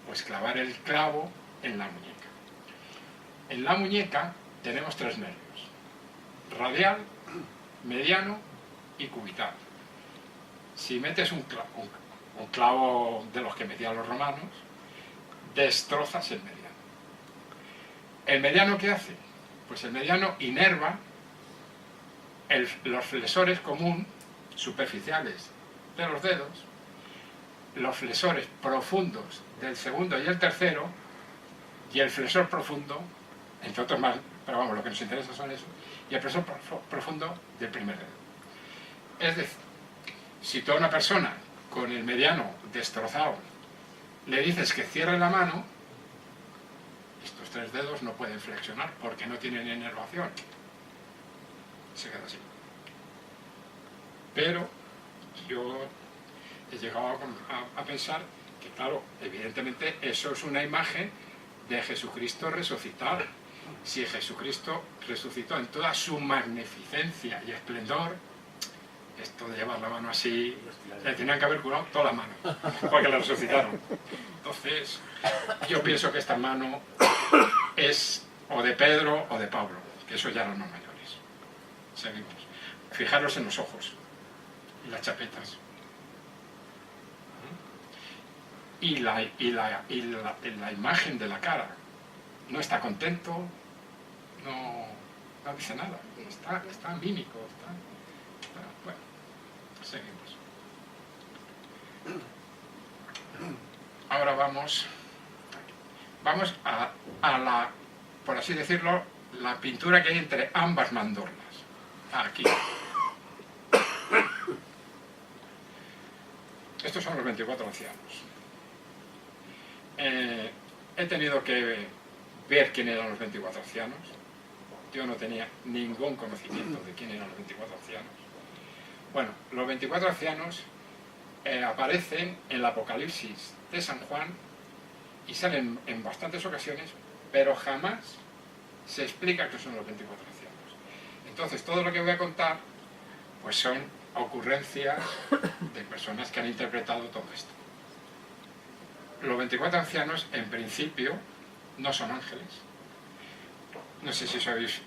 Pues clavar el clavo en la muñeca. En la muñeca tenemos 3 nervios: radial, mediano y cubital. Si metes un clavo de los que metían los romanos, destrozas el mediano. ¿El mediano qué hace? Pues el mediano inerva los flexores común superficiales de los dedos, los flexores profundos del segundo y el tercero, y el flexor profundo, entre otros más, pero vamos, lo que nos interesa son esos, y el flexor profundo del primer dedo. Es decir, si tú a una persona con el mediano destrozado le dices que cierre la mano, estos 3 dedos no pueden flexionar porque no tienen inervación. Se queda así. Pero yo he llegado a pensar que, claro, evidentemente eso es una imagen de Jesucristo resucitado. Si Jesucristo resucitó en toda su magnificencia y esplendor, esto de llevar la mano así, le tenían que haber curado toda la mano, porque la resucitaron. Entonces, yo pienso que esta mano es o de Pedro o de Pablo, que eso ya eran los mayores. Seguimos. Fijaros en los ojos y las chapetas. Y la imagen de la cara. No está contento, no dice nada, está mímico, bueno, seguimos. Ahora vamos a la, por así decirlo, la pintura que hay entre ambas mandorlas. Aquí. Estos son los 24 ancianos. He tenido que ver quién eran los 24 ancianos. Yo no tenía ningún conocimiento de quién eran los 24 ancianos. Bueno, los 24 ancianos aparecen en el Apocalipsis de San Juan y salen en bastantes ocasiones, pero jamás se explica qué son los 24 ancianos. Entonces, todo lo que voy a contar pues son ocurrencias de personas que han interpretado todo esto. Los 24 ancianos, en principio, no son ángeles. No sé si sabéis,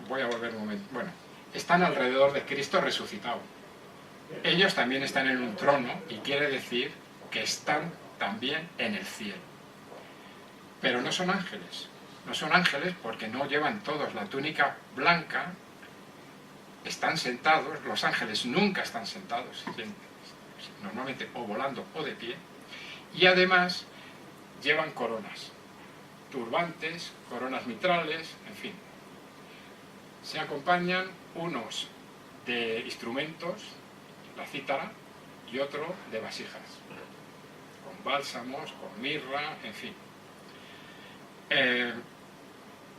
voy a volver un momento. Bueno, están alrededor de Cristo resucitado. Ellos también están en un trono y quiere decir que están también en el cielo. Pero no son ángeles. No son ángeles porque no llevan todos la túnica blanca. Están sentados, los ángeles nunca están sentados, normalmente o volando o de pie, y además llevan coronas, turbantes, coronas mitrales, en fin. Se acompañan unos de instrumentos, la cítara, y otro de vasijas, con bálsamos, con mirra, en fin.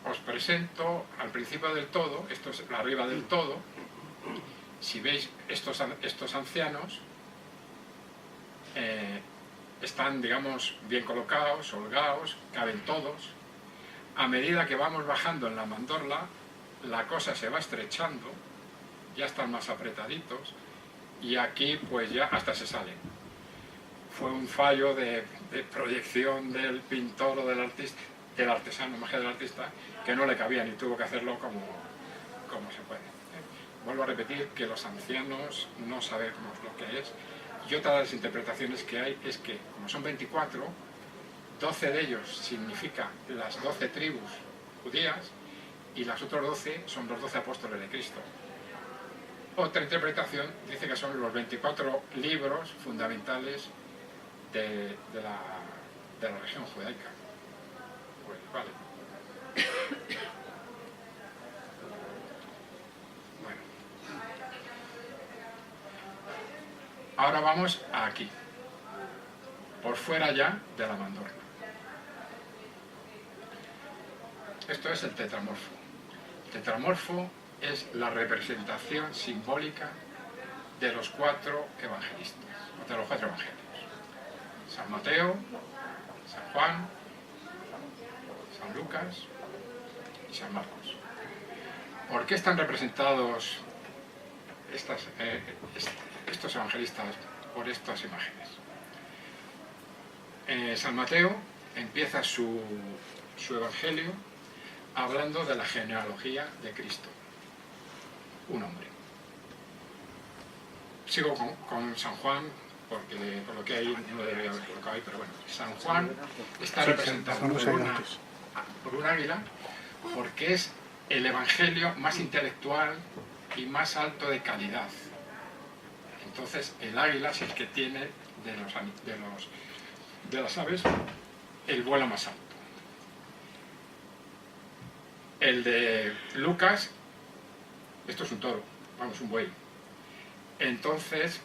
Os presento al principio del todo, esto es la arriba del todo. Si veis estos ancianos, están, digamos, bien colocados, holgados, caben todos. A medida que vamos bajando en la mandorla, la cosa se va estrechando, ya están más apretaditos, y aquí pues ya hasta se salen. Fue un fallo de proyección del pintor o del artista, del artesano, más que del artista, que no le cabían y tuvo que hacerlo como se puede. Vuelvo a repetir que los ancianos no sabemos lo que es, y otra de las interpretaciones que hay es que, como son 24, 12 de ellos significan las 12 tribus judías y las otras 12 son los 12 apóstoles de Cristo. Otra interpretación dice que son los 24 libros fundamentales de la religión judaica. Pues vale. Bueno. Ahora vamos aquí. Por por fuera ya de la mandorla. Esto es el tetramorfo. El tetramorfo es la representación simbólica de los 4 evangelistas, de los 4 evangelios. San Mateo, San Juan, San Lucas y San Marcos. ¿Por qué están representados estos evangelistas por estas imágenes? San Mateo empieza su evangelio hablando de la genealogía de Cristo, un hombre. Sigo con San Juan, porque por lo que hay no debería haber colocado ahí, pero bueno, San Juan está representado por un águila, porque es el evangelio más intelectual y más alto de calidad. Entonces el águila es el que tiene de las aves el vuelo más alto. El de Lucas, esto es un toro, vamos, un buey. Entonces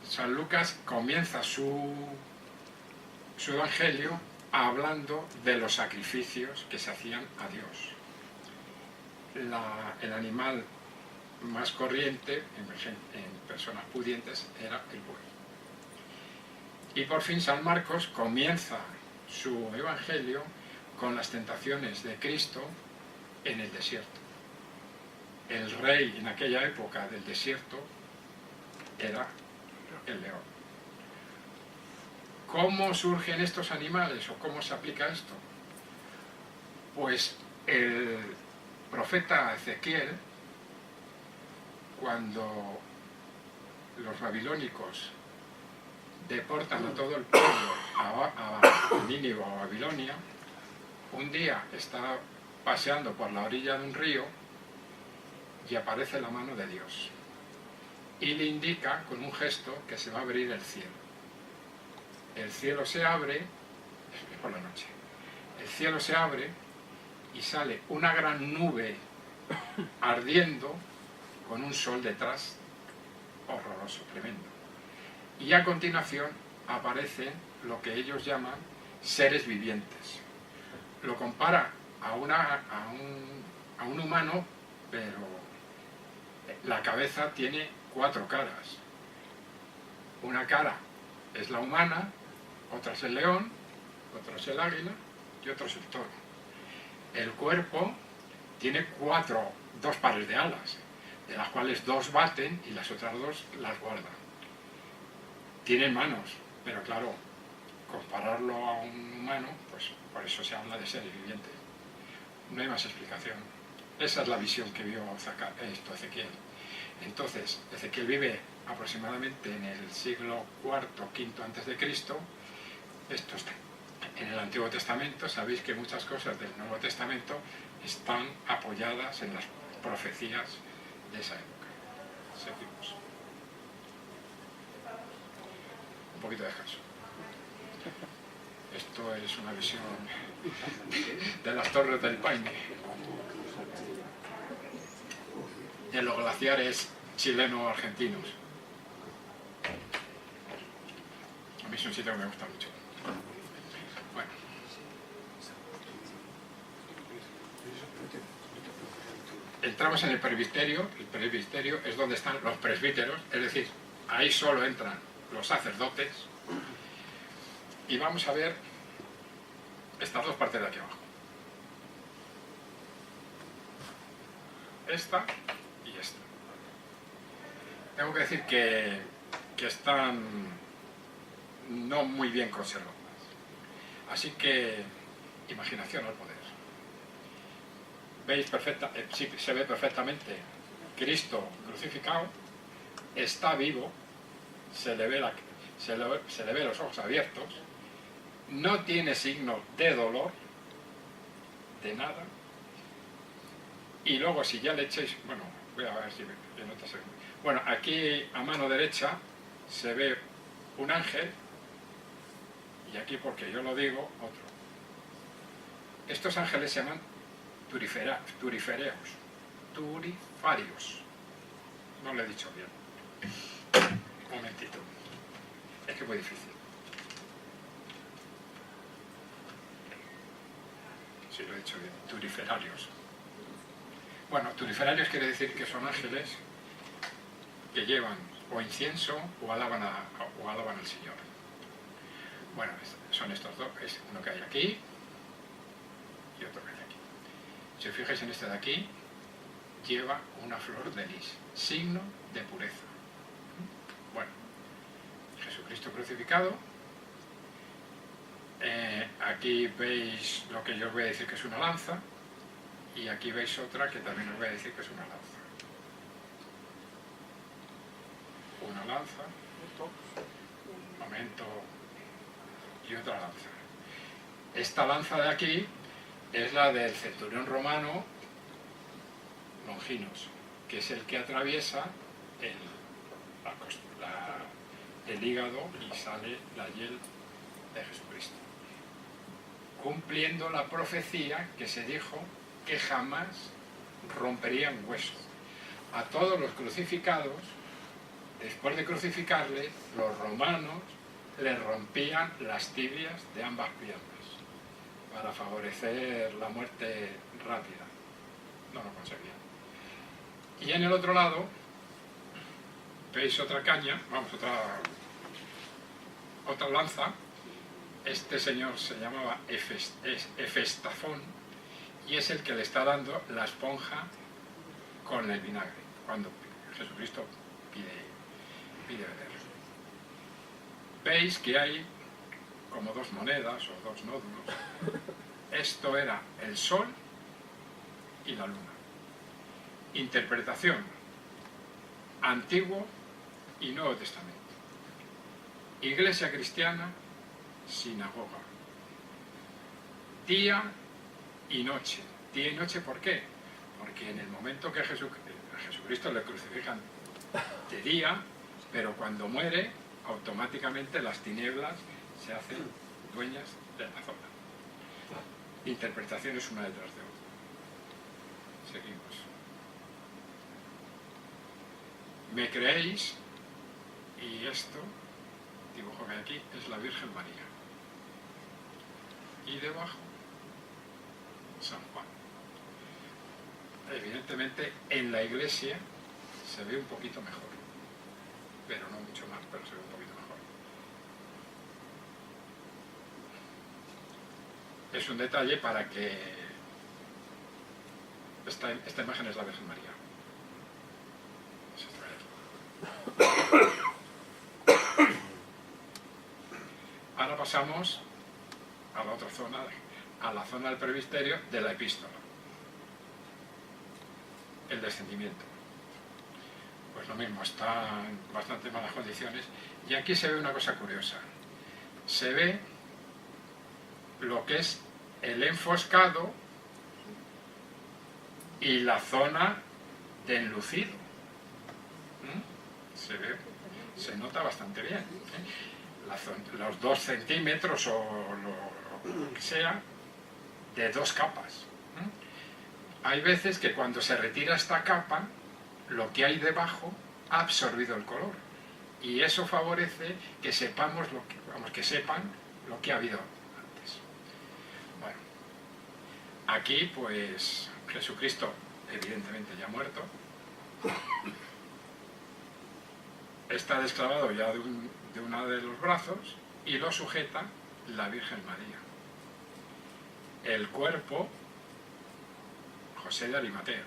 San Lucas comienza su evangelio hablando de los sacrificios que se hacían a Dios. El animal más corriente en personas pudientes era el buey. Y por fin San Marcos comienza su evangelio con las tentaciones de Cristo en el desierto. El rey en aquella época del desierto era el león. ¿Cómo surgen estos animales o cómo se aplica esto? Pues el profeta Ezequiel, cuando los babilónicos deportan a todo el pueblo a Nínive o a Babilonia, un día está paseando por la orilla de un río y aparece la mano de Dios y le indica con un gesto que se va a abrir el cielo. El cielo se abre, es por la noche, el cielo se abre y sale una gran nube ardiendo con un sol detrás horroroso, tremendo. Y a continuación aparecen lo que ellos llaman seres vivientes. Lo compara a un humano, pero la cabeza tiene 4 caras. Una cara es la humana, otra es el león, otra es el águila y otro es el toro. El cuerpo tiene 2 pares de alas, de las cuales 2 baten y las otras 2 las guardan. Tienen manos, pero claro, compararlo a un humano, pues por eso se habla de seres vivientes. No hay más explicación. Esa es la visión que vio Ezequiel. Entonces, Ezequiel vive aproximadamente en el siglo IV, V antes de Cristo. Esto está en el Antiguo Testamento. Sabéis que muchas cosas del Nuevo Testamento están apoyadas en las profecías de esa época. Seguimos. Un poquito de descanso. Esto es una visión de las Torres del Paine, de los glaciares chileno-argentinos. A mí es un sitio que me gusta mucho. Bueno. Entramos en el presbiterio. El presbiterio es donde están los presbíteros, es decir, ahí solo entran los sacerdotes. Y vamos a ver estas 2 partes de aquí abajo. Esta y esta. Tengo que decir que están no muy bien conservadas. Así que, imaginación al poder. ¿Veis sí, se ve perfectamente Cristo crucificado, está vivo, se le ve los ojos abiertos, no tiene signo de dolor, de nada, y luego si ya le echéis, bueno, voy a ver si en otra segunda. Bueno, aquí a mano derecha se ve un ángel, y aquí, porque yo lo digo, otro. Estos ángeles se llaman turifarios, no lo he dicho bien. Un momentito. Es que es muy difícil. Sí, lo he dicho bien. Turiferarios. Bueno, turiferarios quiere decir que son ángeles que llevan o incienso o alaban al Señor. Bueno, son estos dos. Es uno que hay aquí y otro que hay aquí. Si os fijáis en este de aquí, lleva una flor de lis, signo de pureza. Bueno, Jesucristo crucificado. Aquí veis lo que yo os voy a decir que es una lanza, y aquí veis otra que también os voy a decir que es una lanza. Una lanza, un momento, y otra lanza. Esta lanza de aquí es la del centurión romano Longinos, que es el que atraviesa el hígado y sale la hiel de Jesucristo, cumpliendo la profecía que se dijo que jamás romperían hueso. A todos los crucificados, después de crucificarle, los romanos les rompían las tibias de ambas piernas para favorecer la muerte rápida. No lo conseguían. Y en el otro lado veis otra caña, vamos, otra lanza. Este señor se llamaba Hefestafón y es el que le está dando la esponja con el vinagre cuando Jesucristo pide beber. Veis que hay como dos monedas o dos nódulos. Esto era el sol y la luna. Interpretación: Antiguo y Nuevo Testamento. Iglesia cristiana, sinagoga. Día y noche. Día y noche, ¿por qué? Porque en el momento que a Jesucristo le crucifican de día, pero cuando muere, automáticamente las tinieblas se hacen dueñas de la zona. Interpretaciones una detrás de otra. Seguimos. ¿Me creéis? Y esto, dibujo que hay aquí, es la Virgen María. Y debajo, San Juan. Evidentemente, en la iglesia se ve un poquito mejor. Pero no mucho más, pero se ve un poquito mejor. Es un detalle para que esta imagen es la Virgen María. Ahora pasamos a la otra zona, a la zona del presbiterio de la epístola. El descendimiento. Pues lo mismo, está en bastante malas condiciones. Y aquí se ve una cosa curiosa. Se ve lo que es el enfoscado y la zona de enlucido. Se nota bastante bien. Los 2 centímetros o lo que sea, de 2 capas. Hay veces que cuando se retira esta capa, lo que hay debajo ha absorbido el color. Y eso favorece que sepamos que sepan lo que ha habido antes. Bueno, aquí pues Jesucristo evidentemente ya muerto. Está desclavado ya de uno de los brazos y lo sujeta la Virgen María. El cuerpo, José de Arimatea.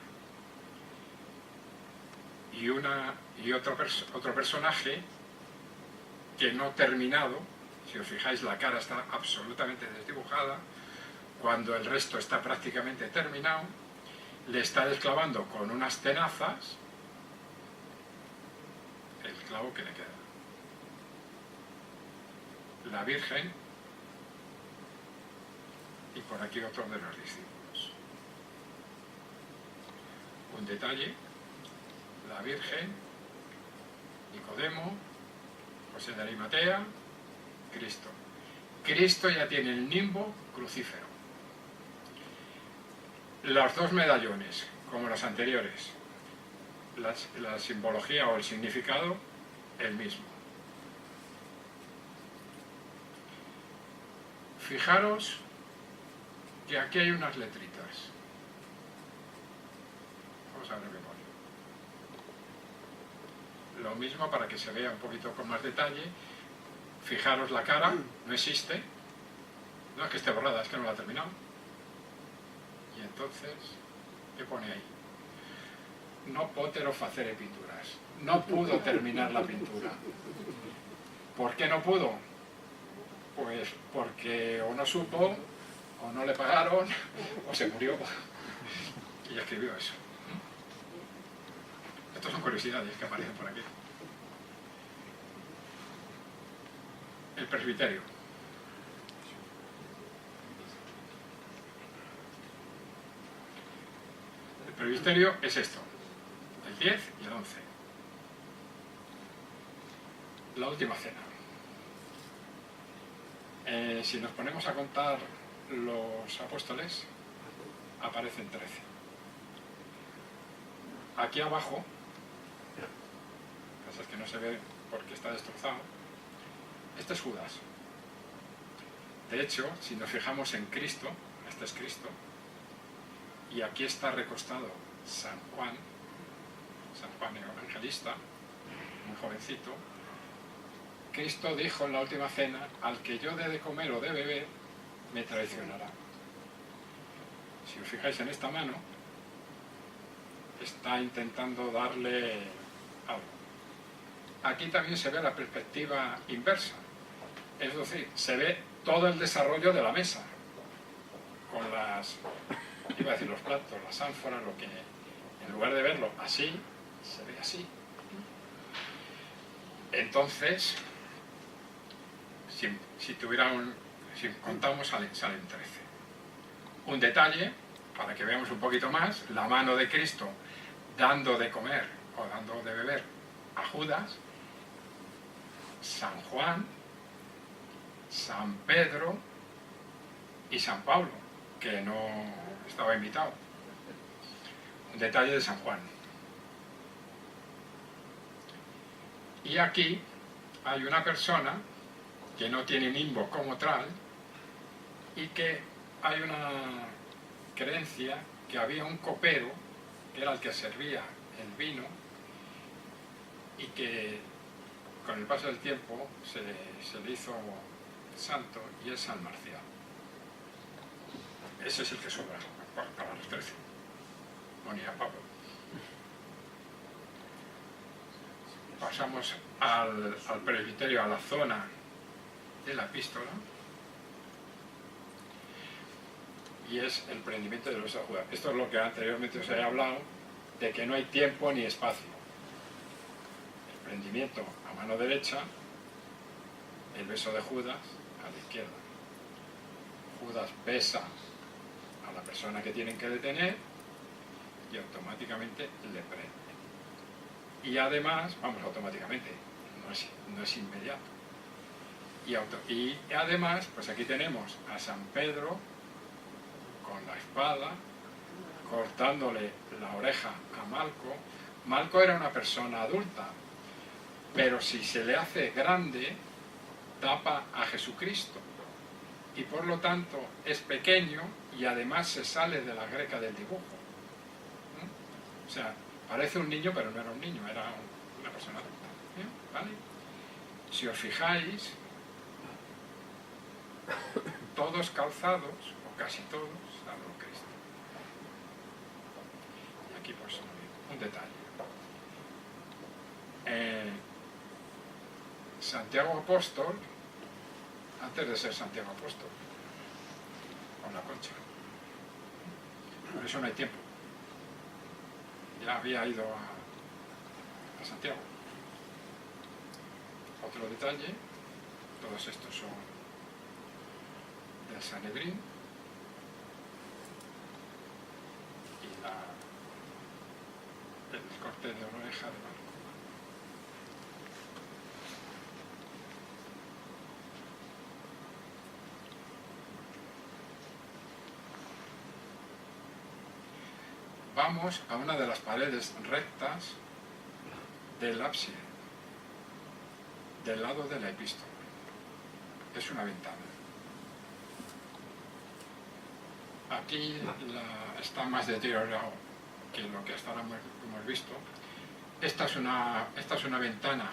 Y otro personaje que no terminado, si os fijáis la cara está absolutamente desdibujada, cuando el resto está prácticamente terminado, le está desclavando con unas tenazas el clavo que le queda. La Virgen y por aquí otro de los discípulos. Un detalle: la Virgen, Nicodemo, José de Arimatea, Cristo. Cristo ya tiene el nimbo crucífero. Los 2 medallones, como los anteriores, la simbología o el significado, el mismo. Fijaros que aquí hay unas letritas. Vamos a ver qué pone. Lo mismo para que se vea un poquito con más detalle. Fijaros la cara, no existe. No es que esté borrada, es que no la ha terminado. Y entonces, ¿qué pone ahí? No potero facere pinturas. No pudo terminar la pintura. ¿Por qué no pudo? Pues porque o no supo, o no le pagaron, o se murió. Y escribió eso. Estas son curiosidades que aparecen por aquí. El presbiterio. El presbiterio es esto, el 10 y el 11. La última cena. Si nos ponemos a contar los apóstoles, aparecen 13. Aquí abajo, lo que pasa es que no se ve porque está destrozado, este es Judas. De hecho, si nos fijamos en Cristo, este es Cristo, y aquí está recostado San Juan Evangelista, muy jovencito. Cristo dijo en la última cena: al que yo dé de comer o de beber, me traicionará. Si os fijáis en esta mano, está intentando darle algo. Aquí también se ve la perspectiva inversa, es decir, se ve todo el desarrollo de la mesa, con las, iba a decir los platos, las ánforas, lo que en lugar de verlo así, se ve así. Entonces, si contamos, salen 13. Un detalle, para que veamos un poquito más, la mano de Cristo dando de comer o dando de beber a Judas, San Juan, San Pedro y San Pablo, que no estaba invitado. Un detalle de San Juan. Y aquí hay una persona que no tiene nimbo como tal y que hay una creencia que había un copero que era el que servía el vino y que con el paso del tiempo se le hizo santo, y es San Marcial. Ese es el que sobra para los 13. Ponía Pablo. Pasamos al presbiterio, a la zona de la epístola, y es el prendimiento de los besos de Judas. Esto es lo que anteriormente os he hablado, de que no hay tiempo ni espacio. El prendimiento a mano derecha, el beso de Judas a la izquierda. Judas besa a la persona que tienen que detener y automáticamente le prende. Y además, vamos, automáticamente, no es inmediato. Y además, pues aquí tenemos a San Pedro con la espada, cortándole la oreja a Malco. Malco era una persona adulta, pero si se le hace grande, tapa a Jesucristo. Y por lo tanto es pequeño y además se sale de la greca del dibujo. O sea, parece un niño, pero no era un niño, era una persona adulta. ¿Vale? Si os fijáis, todos calzados, o casi todos, salvo Cristo. Y aquí pues un detalle. Santiago Apóstol, antes de ser Santiago Apóstol, con la Concha. Por eso no hay tiempo. Ya había ido a Santiago. Otro detalle, todos estos son del Sanedrín y el corte de oreja de Marco. Vamos a una de las paredes rectas del ábside, del lado de la epístola. Es una ventana. Aquí está más deteriorado que lo que hasta ahora hemos visto. Esta es una ventana.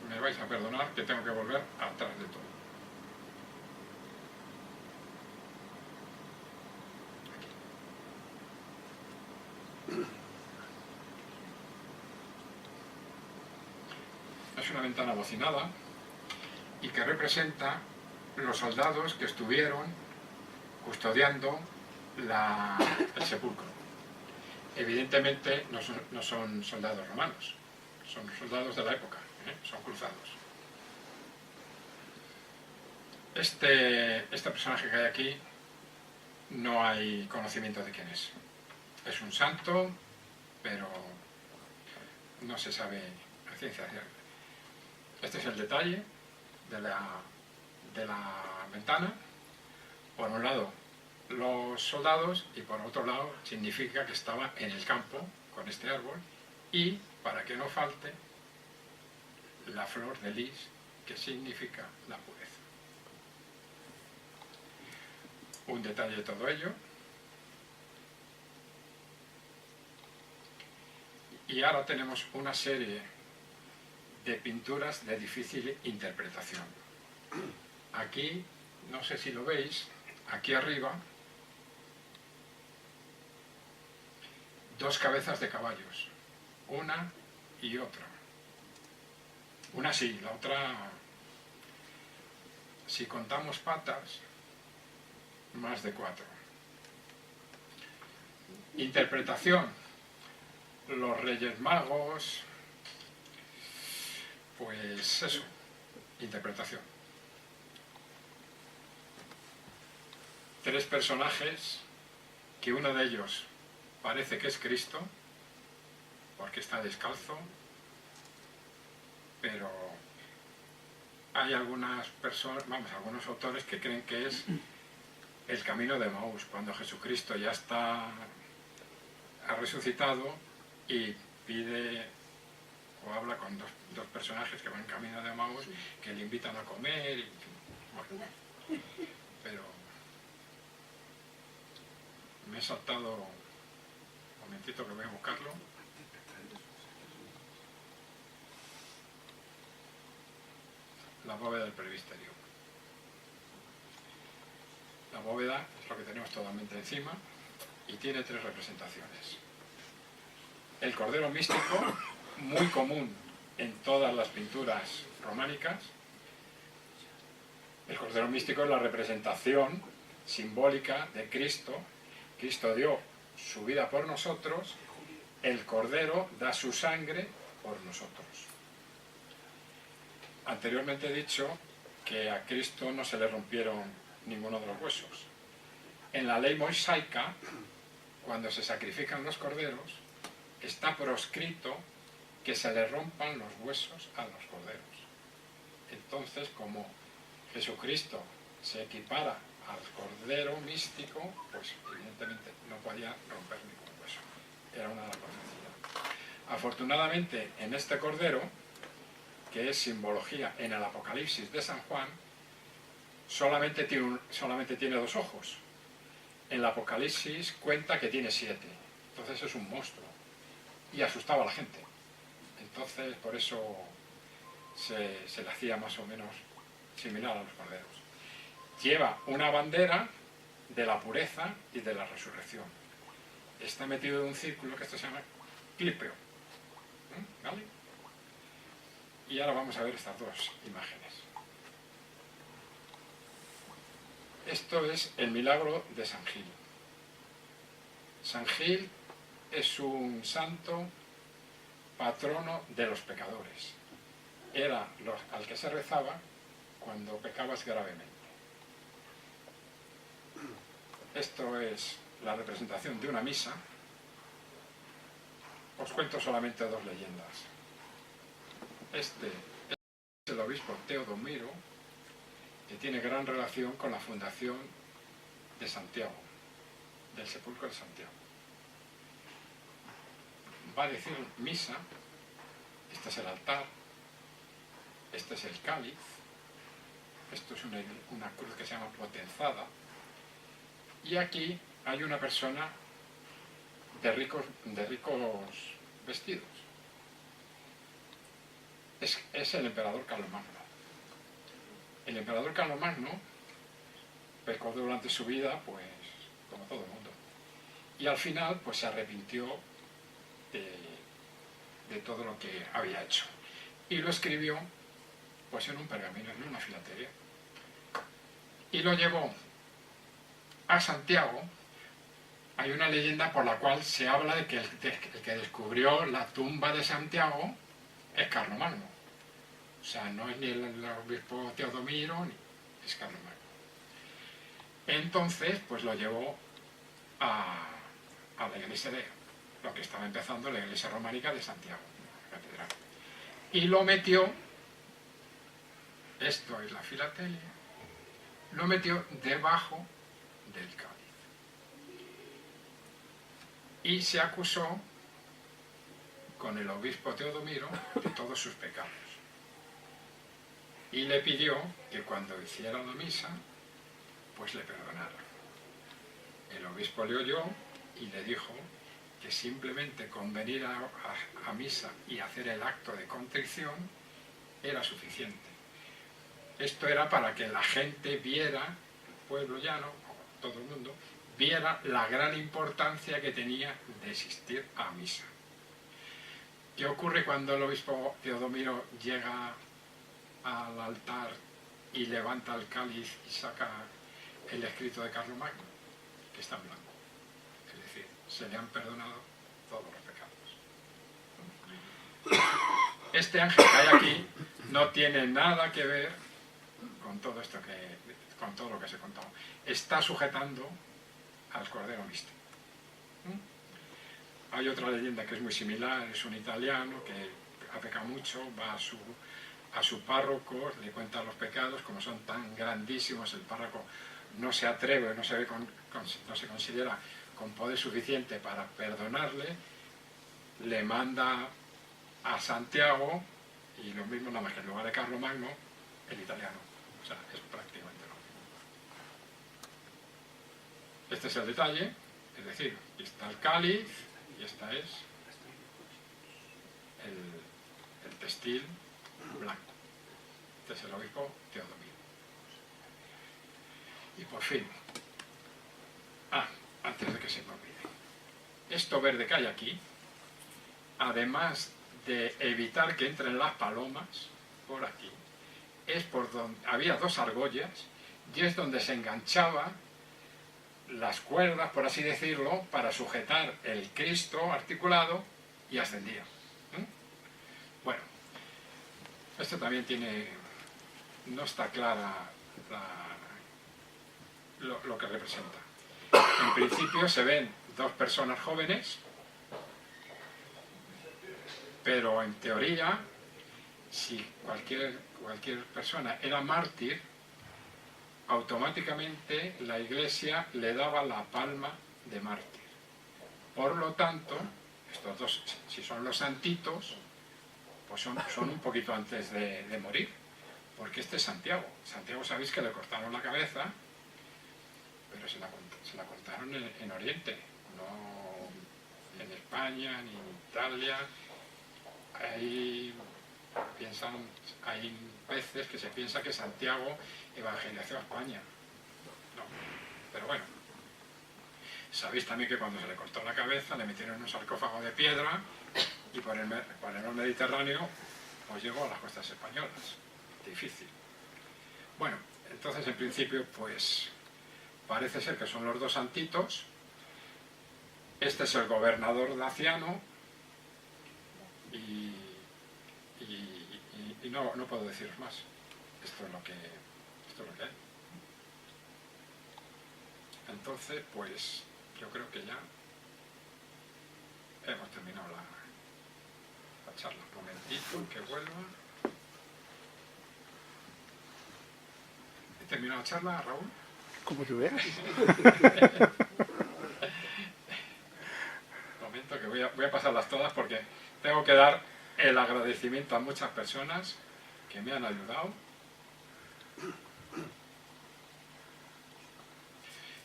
Me vais a perdonar que tengo que volver atrás de todo. Es una ventana bocinada y que representa los soldados que estuvieron custodiando el sepulcro. Evidentemente no son soldados romanos, son soldados de la época, son cruzados. Este personaje que hay aquí no hay conocimiento de quién es. Es un santo, pero no se sabe a ciencia cierta. Este es el detalle de la ventana. Por un lado los soldados y por otro lado significa que estaba en el campo con este árbol, y para que no falte la flor de lis, que significa la pureza. Un detalle de todo ello. Y ahora tenemos una serie de pinturas de difícil interpretación. Aquí, no sé si lo veis, aquí arriba, dos cabezas de caballos, una y otra. Una sí, la otra, si contamos patas, más de 4. Interpretación. Los Reyes Magos, pues eso, interpretación. 3 personajes, que uno de ellos parece que es Cristo, porque está descalzo, pero hay algunas personas, algunos autores que creen que es el camino de Maús, cuando Jesucristo ya ha resucitado y pide o habla con dos personajes que van camino de Maús, que le invitan a comer, y, bueno, pero me he saltado, un momentito que voy a buscarlo. La bóveda del presbiterio. La bóveda es lo que tenemos totalmente encima y tiene 3 representaciones. El cordero místico, muy común en todas las pinturas románicas. El cordero místico es la representación simbólica de Cristo. Cristo dio su vida por nosotros, el cordero da su sangre por nosotros. Anteriormente he dicho que a Cristo no se le rompieron ninguno de los huesos. En la ley mosaica, cuando se sacrifican los corderos, está proscrito que se le rompan los huesos a los corderos. Entonces, como Jesucristo se equipara al cordero místico, pues evidentemente no podía romper ningún hueso. Era una de las profecías. Afortunadamente, en este cordero, que es simbología en el Apocalipsis de San Juan, solamente tiene 2 ojos. En el Apocalipsis cuenta que tiene 7. Entonces es un monstruo. Y asustaba a la gente. Entonces, por eso se le hacía más o menos similar a los corderos. Lleva una bandera de la pureza y de la resurrección. Está metido en un círculo que esto se llama clípeo. ¿Vale? Y ahora vamos a ver estas 2 imágenes. Esto es el milagro de San Gil. San Gil es un santo patrono de los pecadores. Era al que se rezaba cuando pecabas gravemente. Esto es la representación de una misa. Os cuento solamente 2 leyendas. Este es el obispo Teodomiro, que tiene gran relación con la fundación de Santiago, del sepulcro de Santiago. va a decir misa. Este es el altar, este es el cáliz, esto es una cruz que se llama potenzada, y aquí hay una persona de ricos vestidos. Es el emperador Carlomagno. El emperador Carlomagno pecó durante su vida, pues, como todo el mundo. Y al final, pues, se arrepintió de todo lo que había hecho. Y lo escribió, pues, en un pergamino, en una filatelia. Y lo llevó a Santiago. Hay una leyenda por la cual se habla de que el que descubrió la tumba de Santiago es Carlomagno. O sea, no es ni el obispo Teodomiro, ni es Carlomagno. Entonces, pues lo llevó a la iglesia de lo que estaba empezando, la iglesia románica de Santiago, la catedral. Y lo metió, esto es la filatelia, lo metió debajo del cáliz. Y se acusó con el obispo Teodomiro de todos sus pecados. Y le pidió que cuando hiciera la misa, pues le perdonara. El obispo le oyó y le dijo que simplemente con venir a misa y hacer el acto de contrición era suficiente. Esto era para que la gente viera, el pueblo llano, todo el mundo, viera la gran importancia que tenía de asistir a misa. ¿Qué ocurre cuando el obispo Teodomiro llega al altar y levanta el cáliz y saca el escrito de Carlomagno? Que está en blanco. Es decir, se le han perdonado todos los pecados. Este ángel que hay aquí no tiene nada que ver con todo esto con todo lo que se contó. Está sujetando al Cordero Místico. Hay otra leyenda que es muy similar, es un italiano que ha pecado mucho, va a su párroco, le cuenta los pecados, como son tan grandísimos, el párroco no se atreve, no se considera con poder suficiente para perdonarle, le manda a Santiago, y lo mismo nada más que en lugar de Carlomagno, el italiano. O sea, es prácticamente lo mismo. Este es el detalle, es decir, aquí está el cáliz, y esta es el textil blanco. Este es el obispo Teodomiro. Y por fin, antes de que se me olvide, esto verde que hay aquí, además de evitar que entren las palomas por aquí, es por donde había dos argollas y es donde se enganchaban las cuerdas, por así decirlo, para sujetar el Cristo articulado y ascendía. Bueno, esto también no está clara lo que representa. En principio se ven dos personas jóvenes, pero en teoría, si cualquier persona era mártir, automáticamente la Iglesia le daba la palma de mártir. Por lo tanto, estos dos, si son los santitos, pues son un poquito antes de morir, porque este es Santiago. Santiago, sabéis que le cortaron la cabeza, pero se la cortaron en Oriente, no en España ni en Italia. Hay veces que se piensa que Santiago evangelizó a España. No, pero bueno. Sabéis también que cuando se le cortó la cabeza le metieron en un sarcófago de piedra y por el Mediterráneo pues llegó a las costas españolas. Difícil. Bueno, entonces en principio pues parece ser que son los dos santitos. Este es el gobernador daciano y no puedo deciros más. Esto es lo que hay. Entonces, pues yo creo que ya hemos terminado la charla. Un momentito, que vuelva. ¿He terminado la charla, Raúl? Como tú veas. Un momento que voy a voy a pasarlas todas porque tengo que dar el agradecimiento a muchas personas que me han ayudado.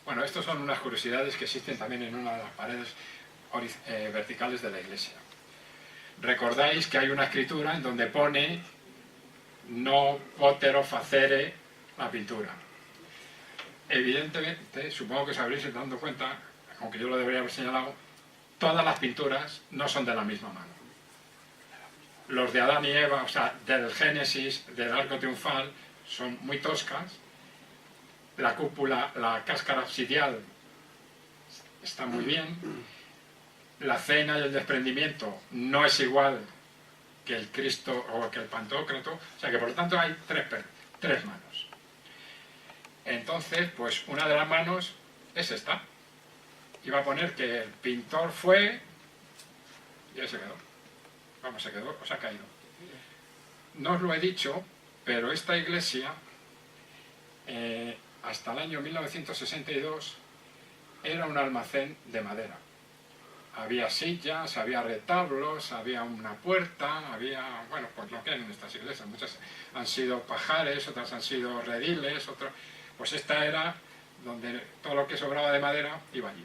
Bueno, estas son unas curiosidades que existen también en una de las paredes verticales de la iglesia. Recordáis que hay una escritura en donde pone no potero facere la pintura. Evidentemente, supongo que os habréis dado cuenta, aunque yo lo debería haber señalado, todas las pinturas no son de la misma mano. Los de Adán y Eva, o sea, del Génesis, del Arco Triunfal, son muy toscas. La cúpula, la cáscara obsidial está muy bien. La cena y el desprendimiento no es igual que el Cristo o que el Pantocrato, o sea que por lo tanto hay tres manos. Entonces, pues una de las manos es esta. Iba a poner que el pintor fue y ahí se quedó. Vamos, se quedó, o se ha caído. No os lo he dicho, pero esta iglesia hasta el año 1962 era un almacén de madera. Había sillas, había retablos, había una puerta, había, bueno, pues lo que hay en estas iglesias. Muchas han sido pajares, otras han sido rediles, otras... Pues esta era donde todo lo que sobraba de madera iba allí.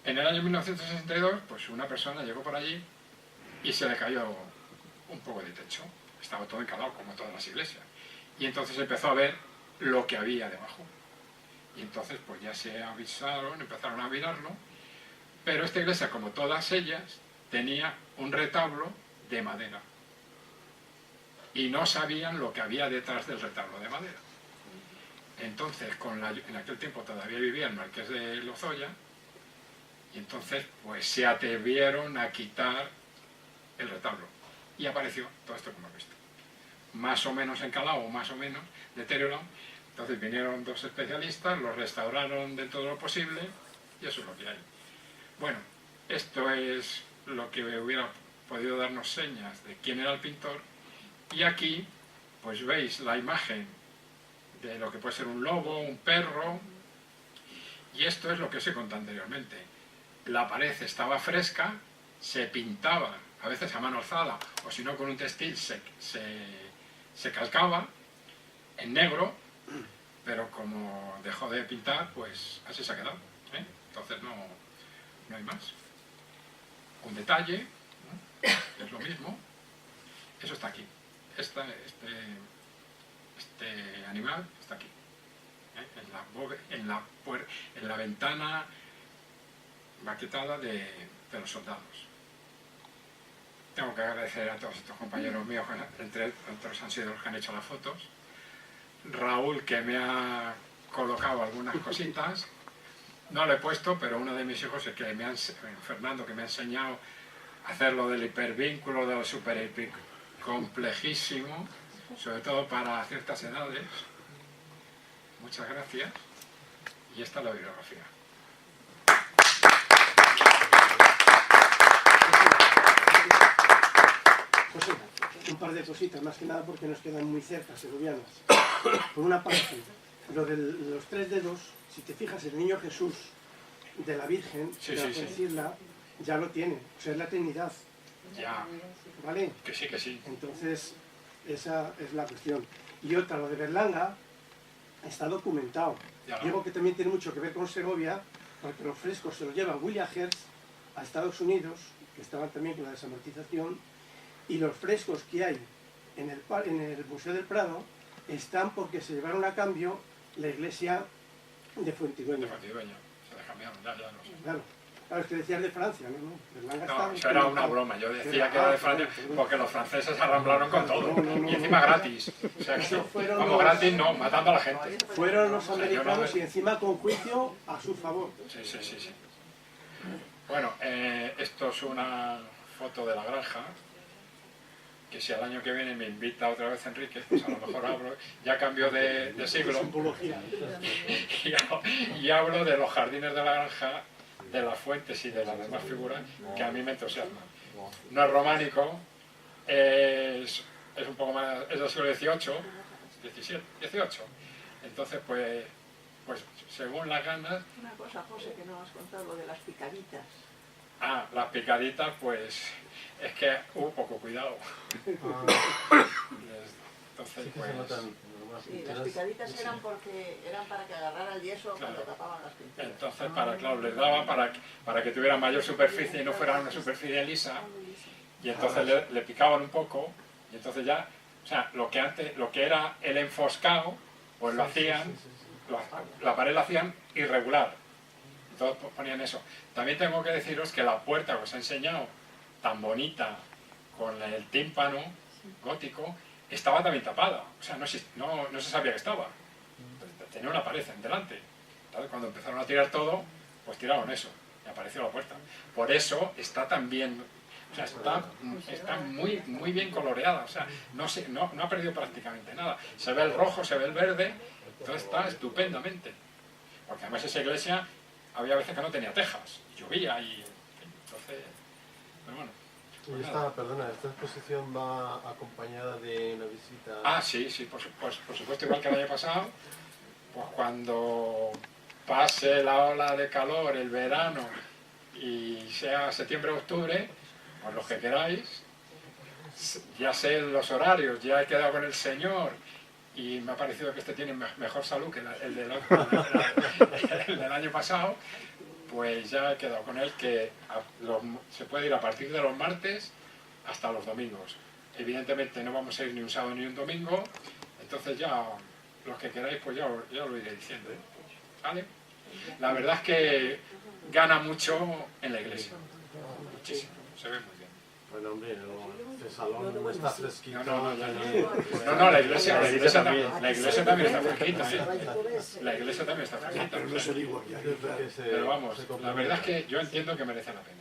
En el año 1962, pues una persona llegó por allí y se le cayó un poco de techo. Estaba todo encalado, como todas las iglesias. Y entonces empezó a ver lo que había debajo. Y entonces pues ya se avisaron, empezaron a mirarlo. Pero esta iglesia, como todas ellas, tenía un retablo de madera. Y no sabían lo que había detrás del retablo de madera. Entonces, en aquel tiempo todavía vivía el marqués de Lozoya, y entonces pues se atrevieron a quitar el retablo. Y apareció todo esto que hemos visto. Más o menos encalado, más o menos deteriorado. Entonces vinieron dos especialistas, lo restauraron de todo lo posible, y eso es lo que hay. Bueno, esto es lo que hubiera podido darnos señas de quién era el pintor, y aquí pues veis la imagen de lo que puede ser un lobo, un perro, y esto es lo que os he contado anteriormente. La pared estaba fresca, se pintaba, a veces a mano alzada, o si no con un textil se calcaba en negro, pero como dejó de pintar, pues así se ha quedado, ¿eh? Entonces no hay más. Un detalle, ¿no? Es lo mismo, eso está aquí. Este animal está aquí, ¿eh? en la ventana baquetada de los soldados. Tengo que agradecer a todos estos compañeros míos, entre otros han sido los que han hecho las fotos. Raúl, que me ha colocado algunas cositas. No lo he puesto, pero uno de mis hijos, Fernando, que me ha enseñado a hacer lo del hipervínculo, de lo super complejísimo, sobre todo para ciertas edades. Muchas gracias. Y esta es la bibliografía. José, un par de cositas, más que nada porque nos quedan muy cerca, segovianas. Por una parte, lo de los tres dedos, si te fijas, el niño Jesús de la Virgen, decirla, ya lo tiene, o sea, es la Trinidad. Ya. ¿Vale? Que sí, que sí. Entonces, esa es la cuestión. Y otra, lo de Berlanga, está documentado. Digo que también tiene mucho que ver con Segovia, porque los frescos se los lleva William Hearst a Estados Unidos, que estaban también con la desamortización, y los frescos que hay en el Museo del Prado están porque se llevaron a cambio la iglesia de Fuentidueña. De Fuentidueña, se la cambiaron, ya lo sé. Claro. Claro, es que decías de Francia, ¿no? No, eso era una broma, yo decía que era de Francia porque los franceses arramblaron con todo, y encima gratis. O sea, como gratis no, matando a la gente. Fueron los americanos y encima con juicio a su favor. Sí. Bueno, esto es una foto de la granja, que si al año que viene me invita otra vez Enrique, pues a lo mejor hablo, ya cambió de siglo, y hablo de los jardines de la granja, de las fuentes y de las demás figuras que a mí me entusiasman. No es románico, es un poco más, es del siglo XVIII. Entonces, pues según las ganas... Una cosa, José, que no has contado, lo de las picaditas. Las picaditas, pues es que hubo poco cuidado. Entonces, pues... Sí, las picaditas eran para que agarrara el yeso cuando tapaban las pinturas. Entonces, claro, les daba para que tuviera mayor superficie y no fuera una superficie lisa. Y entonces le picaban un poco, y entonces ya, o sea, lo que era el enfoscado, pues lo hacían, la pared la hacían irregular. Entonces ponían eso. También tengo que deciros que la puerta que os he enseñado, tan bonita, con el tímpano gótico, estaba también tapada. O sea, no se sabía que estaba. Tenía una pared en delante. Entonces, cuando empezaron a tirar todo, pues tiraron eso. Y apareció la puerta. Por eso está tan bien... O sea, está muy, muy bien coloreada. O sea, no ha perdido prácticamente nada. Se ve el rojo, se ve el verde. Entonces está estupendamente. Porque además esa iglesia había veces que no tenía tejas. Llovía y... Entonces... Pero bueno. Y esta exposición va acompañada de una visita... Sí, por supuesto, igual que el año pasado, pues cuando pase la ola de calor, el verano, y sea septiembre o octubre, pues los que queráis, ya sé los horarios, ya he quedado con el señor, y me ha parecido que este tiene mejor salud que el del año pasado, pues ya he quedado con él que se puede ir a partir de los martes hasta los domingos. Evidentemente no vamos a ir ni un sábado ni un domingo, entonces ya los que queráis pues ya lo iré diciendo, ¿vale? La verdad es que gana mucho en la iglesia, muchísimo, se ve muy bien. Bueno, hombre, este salón no está fresquito. No, la iglesia también está fresquita, ¿eh? La iglesia también está fresquita. Pero no se digo ya. Pero vamos, la verdad es que yo entiendo que merece la pena.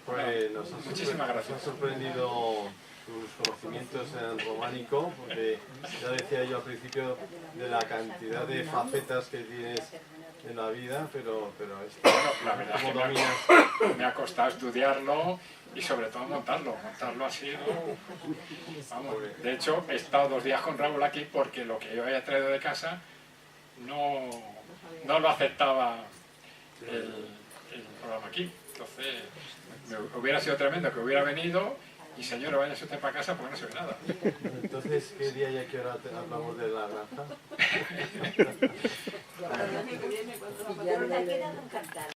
Pues Muchísimas gracias. Nos han sorprendido tus conocimientos en románico, porque ya decía yo al principio de la cantidad de facetas que tienes en la vida, pero la verdad es que me ha costado estudiarlo y sobre todo montarlo ha sido, vamos, de hecho he estado 2 días con Raúl aquí porque lo que yo había traído de casa no lo aceptaba el programa aquí, entonces hubiera sido tremendo que hubiera venido y señor, váyase usted para casa porque no se ve nada. Entonces, ¿qué día y a qué hora hablamos de la granja? El año que viene, cuando la